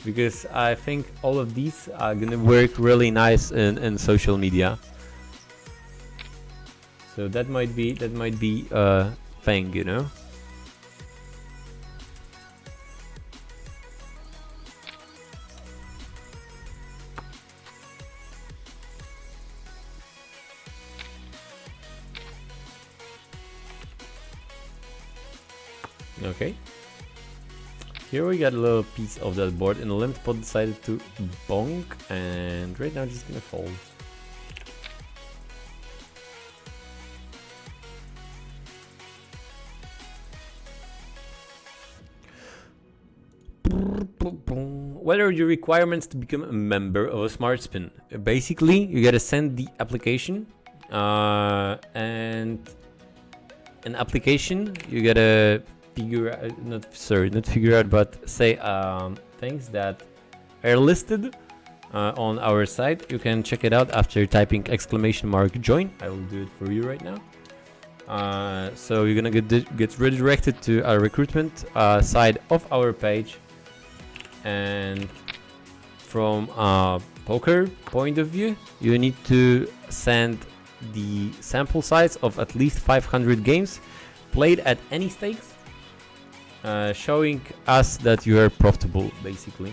because I think all of these are gonna work really nice in social media. So that might be a thing, you know. Okay. Here we got a little piece of that board, and the limit pot decided to bonk, and right now just gonna fold. What are your requirements to become a member of a Smart Spin? Basically, you gotta send the application, and an application you gotta figure out, not figure out, but say things that are listed on our site. You can check it out after typing !join. I will do it for you right now. So you're gonna get redirected to our recruitment side of our page, and from a poker point of view, you need to send the sample size of at least 500 games played at any stakes, showing us that you are profitable, basically.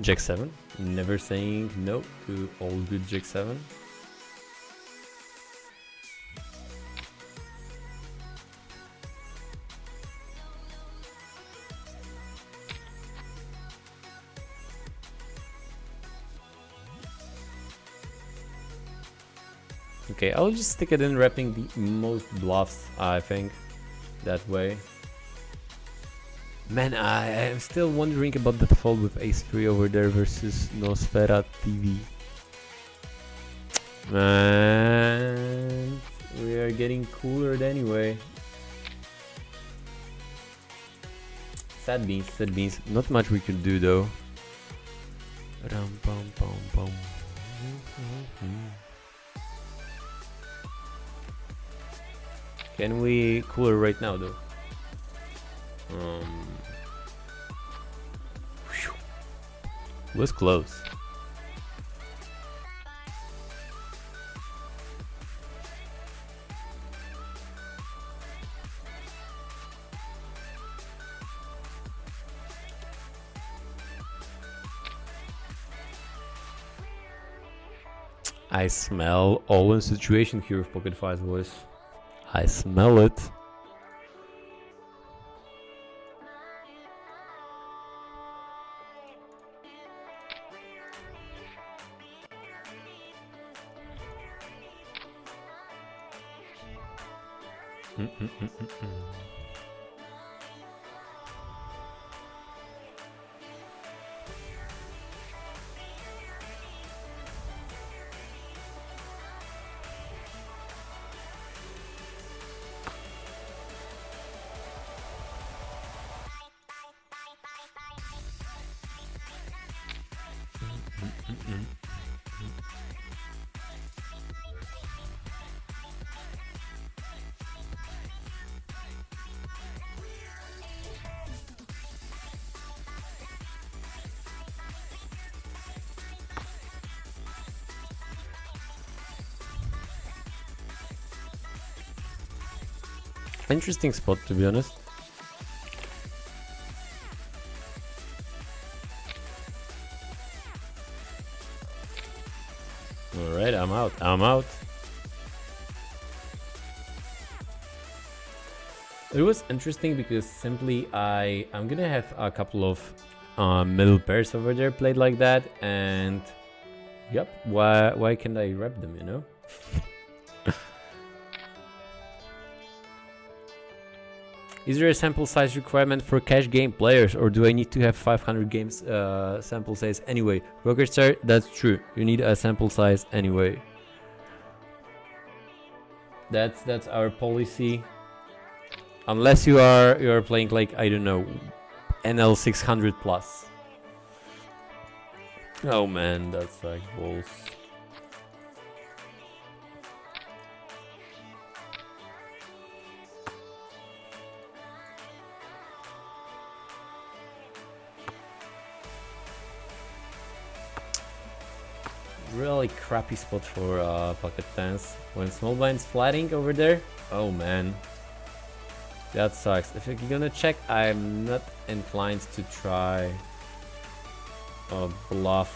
Jack 7, never saying no to all good Jack 7. Okay, I'll just stick it in wrapping the most bluffs, I think, that way. Man, I am still wondering about the fold with Ace-3 over there versus Nosfera TV. Man, we are getting cooler anyway. Sad beans. Not much we can do though. Ram, bum, bum, bum. Can we cooler right now though? Was close. I smell all in situation here with Pocket Five voice. I smell it. Interesting spot, to be honest. Alright, I'm out. It was interesting because simply I'm gonna have a couple of middle pairs over there played like that, and yep, why can't I rep them, you know? Is there a sample size requirement for cash game players, or do I need to have 500 games sample size anyway? PokerStars, that's true. You need a sample size anyway. That's our policy. Unless you're playing like, I don't know, NL 600 plus. Oh man, that's like balls. Really crappy spot for pocket tens. When small blind's flatting over there, oh man, that sucks. If you're gonna check, I'm not inclined to try a bluff.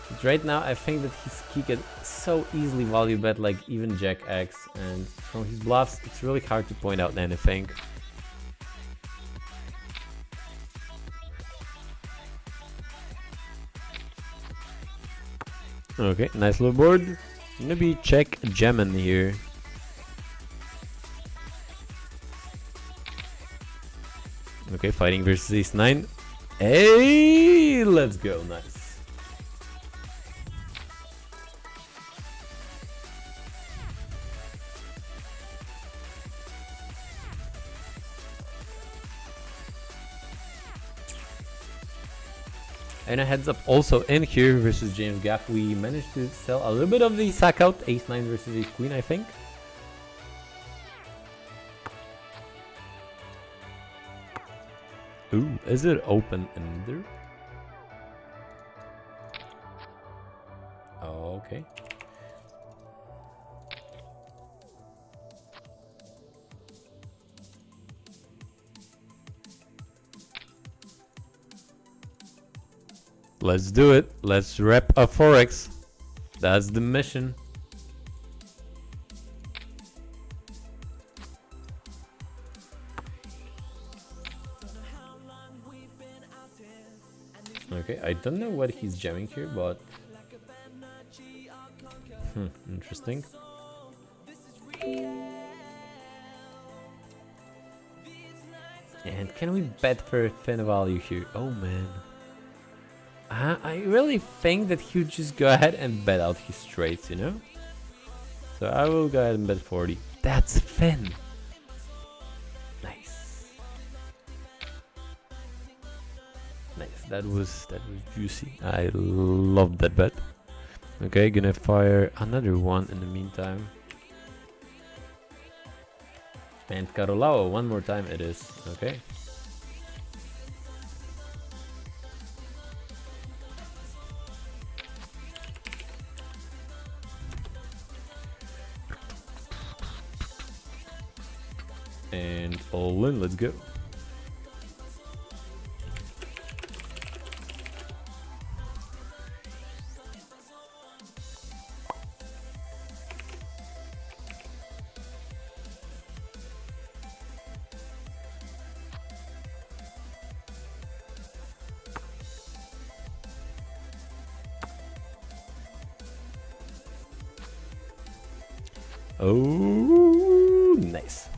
But right now, I think that he can so easily value bet like even Jack X, and from his bluffs, it's really hard to point out anything. Okay, nice little board. Maybe check Gemin here. Okay, fighting versus ace 9. Hey, let's go, nice. And a heads up also in here versus James Gaff, we managed to sell a little bit of the sack out, ace 9 versus ace queen, I think. Ooh, is it open ender? Oh, okay. Let's do it. Let's rep a forex. That's the mission. Okay, I don't know what he's jamming here, but interesting. And can we bet for thin value here? Oh man. I really think that he would just go ahead and bet out his straights, you know? So I will go ahead and bet 40. That's thin. Nice. Nice. That was juicy. I love that bet. Okay, gonna fire another one in the meantime. And Carolao, one more time it is. Okay. And all in, let's go. Oh, nice.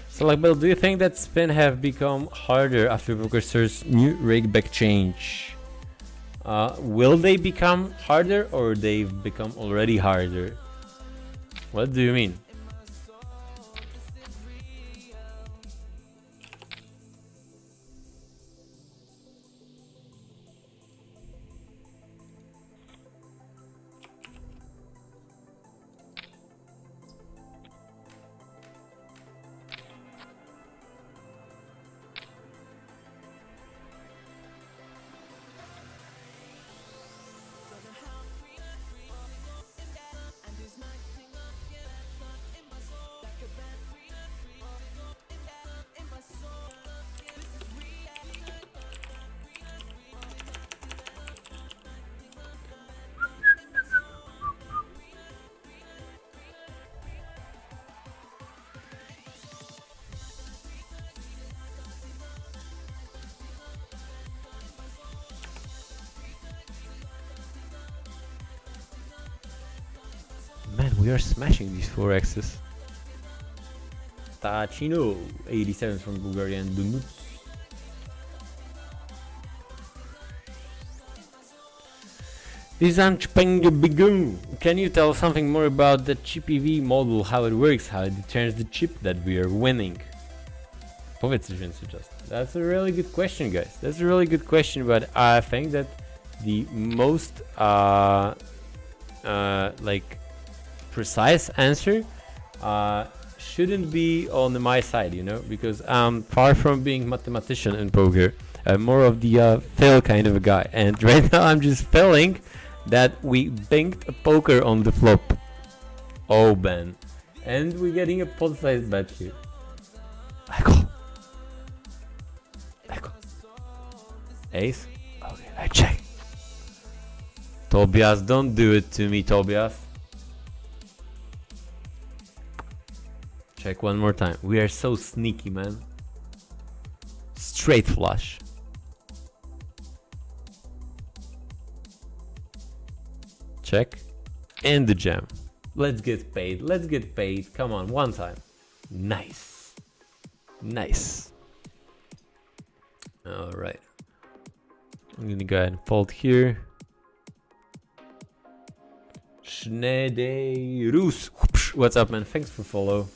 So, like, Bill, do you think that spin have become harder after PokerStars' new rig back change? Will they become harder, or they've become already harder? What do you mean? we are smashing these 4x's. Tachino, 87 from Bulgaria and Dunut. Can you tell something more about the ChiPV model, how it works, how it determines the chip that we are winning? That's a really good question, guys. That's a really good question, but I think that the most like precise answer shouldn't be on my side, you know, because I'm far from being mathematician in poker. I'm more of the fail kind of a guy, and right now I'm just failing that we banked a poker on the flop. Oh, Ben. And we're getting a pot-sized bet here. Michael. Ace? Okay, I check. Tobias, don't do it to me, Tobias. Check one more time. We are so sneaky, man. Straight flush. Check. And the jam. Let's get paid. Let's get paid. Come on, one time. Nice. Nice. Alright. I'm gonna go ahead and fold here. Schneiderus. What's up, man? Thanks for follow.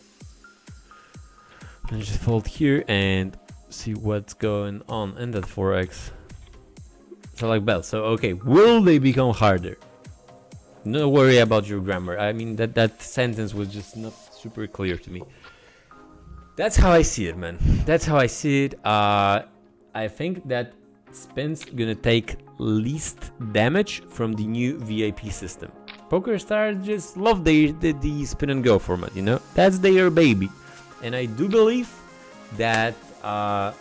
I'm just fold here and see what's going on in that 4x. So like bell. So okay, will they become harder? No worry about your grammar. I mean that sentence was just not super clear to me. That's how I see it, man. That's how I see it. I think that spin's gonna take least damage from the new VIP system. PokerStars just love the spin and go format, you know? That's their baby. And I do believe that the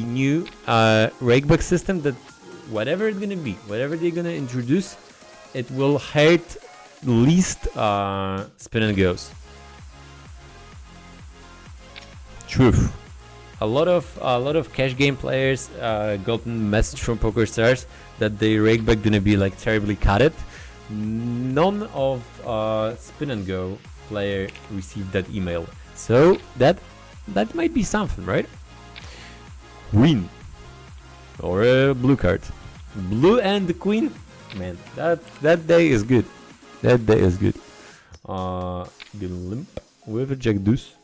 new rakeback system, that whatever it's gonna be, whatever they're gonna introduce, it will hurt least spin and goes. Truth. A lot of cash game players got a message from PokerStars that the rakeback gonna be like terribly cut. None of spin and go player received that email, so that might be something, right? Queen or a blue card, blue and the queen. Man, that day is good. That day is good. Limp with a jack deuce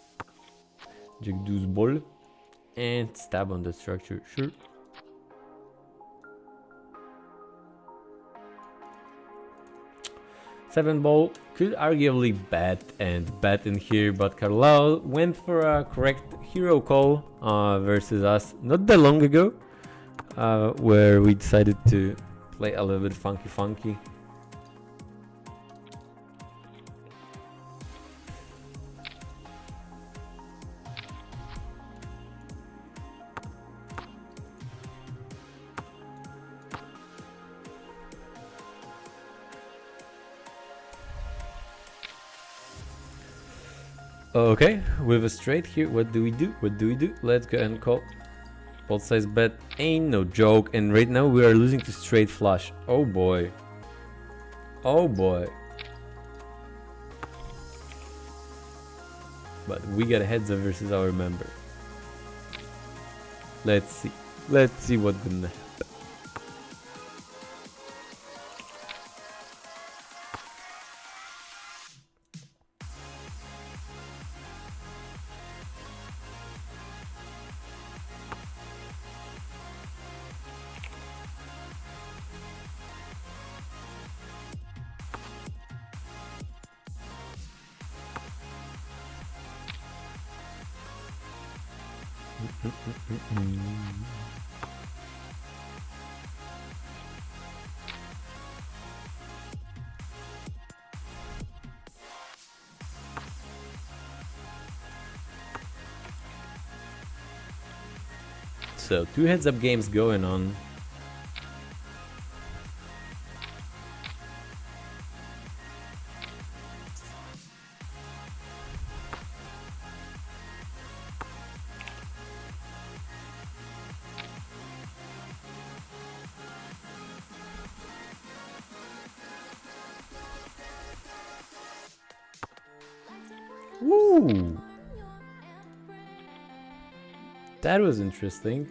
ball. And stab on the structure, sure. Seven ball could arguably bet in here, but Carlisle went for a correct hero call versus us not that long ago, where we decided to play a little bit funky. Okay, with a straight here, what do we do? Let's go and call. Both size bet ain't no joke, and right now we are losing to straight flush. Oh boy. But we got a heads up versus our member. Let's see what's gonna happen. So 2 heads up games going on. Ooh. That was interesting.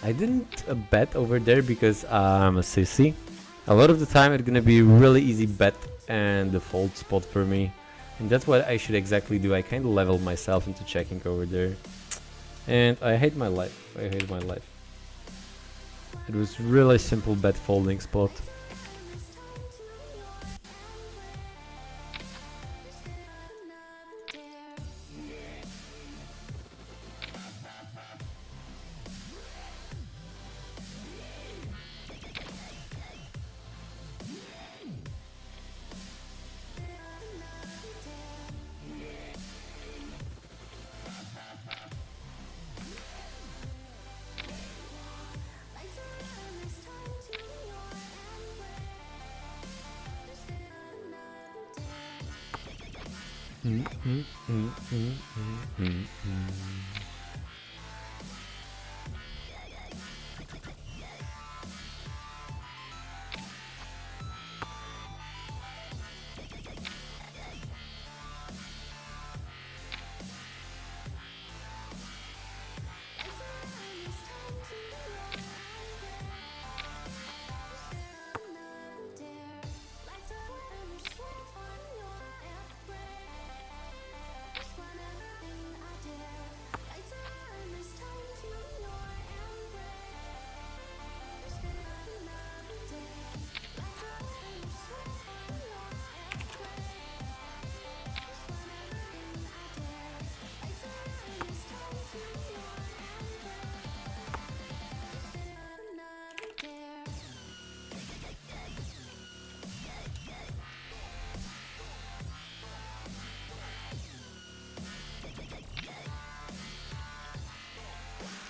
I didn't bet over there because I'm a sissy. A lot of the time it's gonna be really easy bet and the fold spot for me. And that's what I should exactly do. I kind of leveled myself into checking over there. And I hate my life. I hate my life. It was really simple bet folding spot.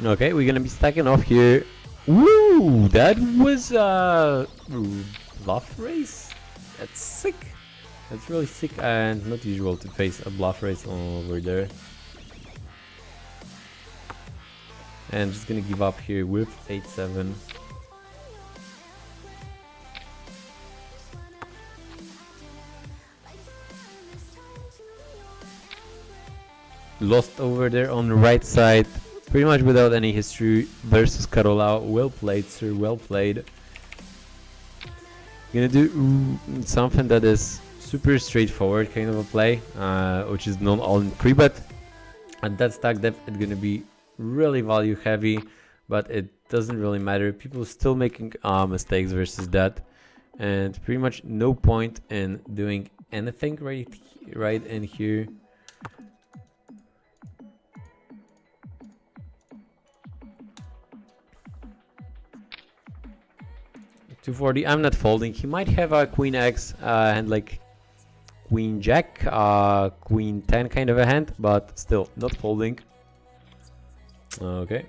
Okay, we're gonna be stacking off here. Woo! That was bluff race. That's sick. That's really sick and not usual to face a bluff race over there. And just gonna give up here with 8-7. Lost over there on the right side. Pretty much without any history versus Carola. Well played, sir. Well played. Gonna do something that is super straightforward kind of a play, which is non all-in free bet. At that stack depth, it's gonna be really value heavy, but it doesn't really matter. People are still making mistakes versus that, and pretty much no point in doing anything right in here. 240. I'm not folding. He might have a queen X and like queen jack, queen 10 kind of a hand, but still not folding. Okay.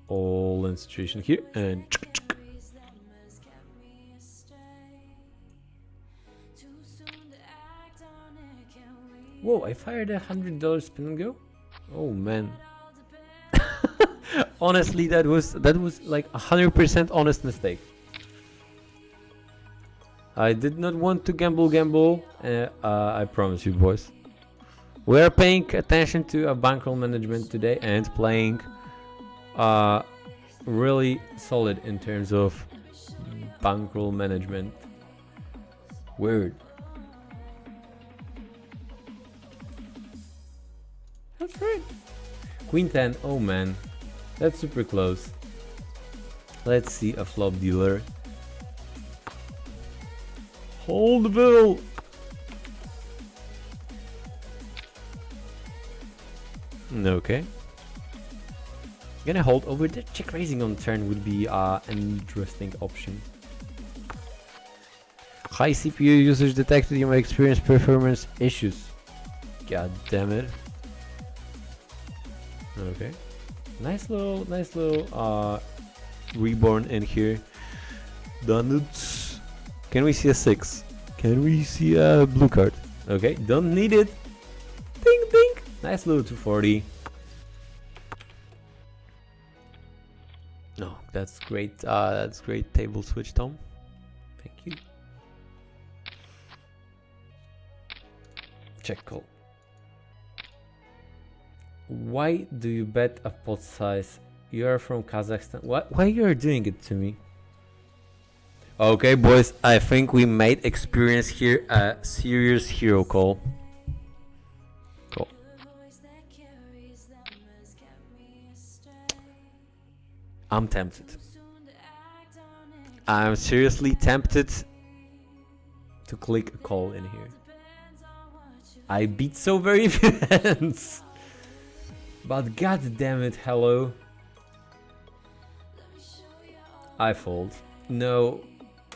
All in situation here and whoa, I fired $100 spin and go. Oh man. Honestly, that was like 100% honest mistake. I did not want to gamble. I promise you, boys. We are paying attention to a bankroll management today and playing really solid in terms of bankroll management. Weird. That's right. Queen 10. Oh man, that's super close. Let's see a flop dealer. Hold the bill. Okay. Gonna hold over there. Check raising on turn would be an interesting option. High CPU usage detected. You may experience performance issues. God damn it. Okay. Nice little reborn in here. Donuts. Can we see a 6? Can we see a blue card? Okay, don't need it. Ding ding. Nice little 240. No, that's great. That's great table switch, Tom. Thank you. Check call. Why do you bet a pot size? You are from Kazakhstan. Why you are doing it to me? Okay, boys. I think we might experience here a serious hero call. Cool. I'm tempted. I'm seriously tempted to click a call in here. I beat so very few hands. But god damn it, hello. I fold. No.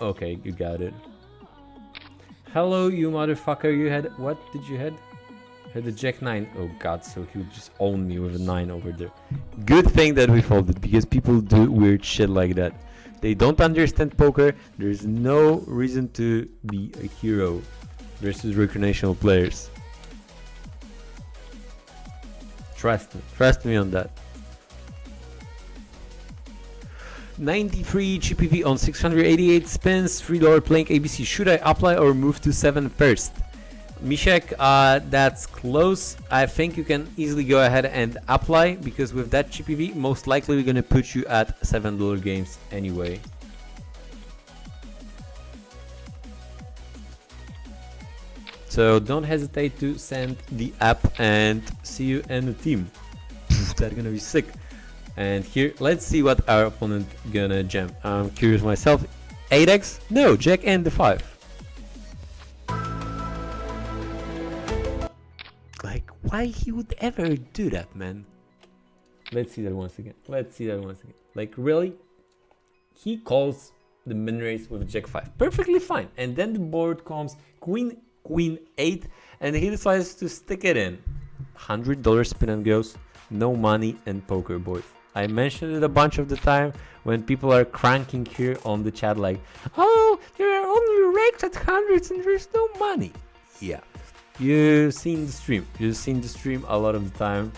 Okay, you got it. Hello, you motherfucker. You had... What did you had? Had a jack 9. Oh god, so he would just own me with a 9 over there. Good thing that we folded, because people do weird shit like that. They don't understand poker. There's no reason to be a hero versus recreational players. Trust me on that. 93 GPV on 688 spins, $3 playing ABC. Should I apply or move to 7 first? Mishek, that's close. I think you can easily go ahead and apply, because with that GPV, most likely we're gonna put you at $7 games anyway. So don't hesitate to send the app, and see you in the team. That's gonna be sick. And here, let's see what our opponent gonna jam. I'm curious myself. 8x? No, jack and the 5. Like, why he would ever do that, man? Let's see that once again. Like, really? He calls the min raise with jack 5. Perfectly fine. And then the board comes queen 8, and he decides to stick it in. $100 spin and goes. No money in poker, boys. I mentioned it a bunch of the time when people are cranking here on the chat like, oh, there are only rakes at hundreds and there's no money. Yeah, you've seen the stream a lot of the time.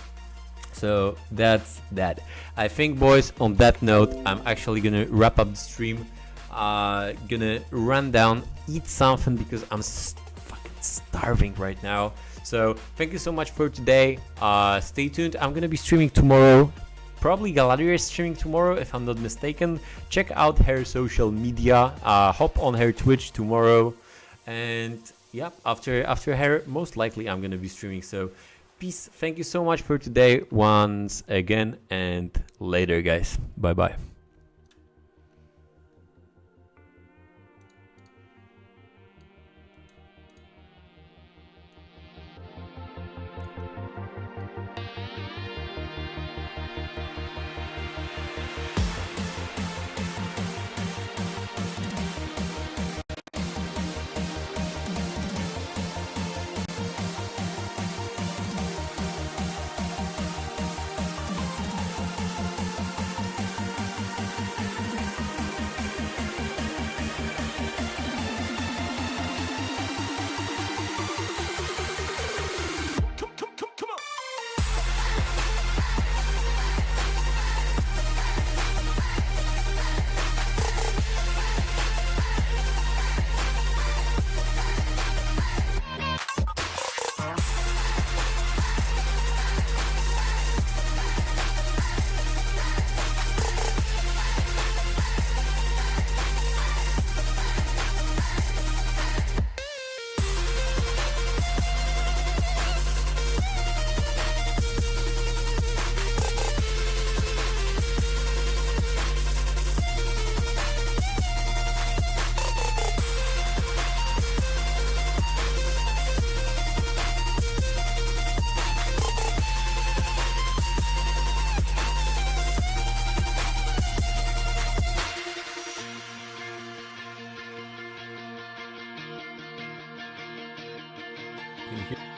So that's that. I think, boys, on that note, I'm actually gonna wrap up the stream. Gonna run down, eat something, because I'm fucking starving right now. So thank you so much for today. Stay tuned. I'm gonna be streaming tomorrow. Probably Galadriel is streaming tomorrow, if I'm not mistaken. Check out her social media. Hop on her Twitch tomorrow. And yeah, after her, most likely I'm gonna be streaming. So peace. Thank you so much for today once again, and later, guys. Bye bye. Can you hear?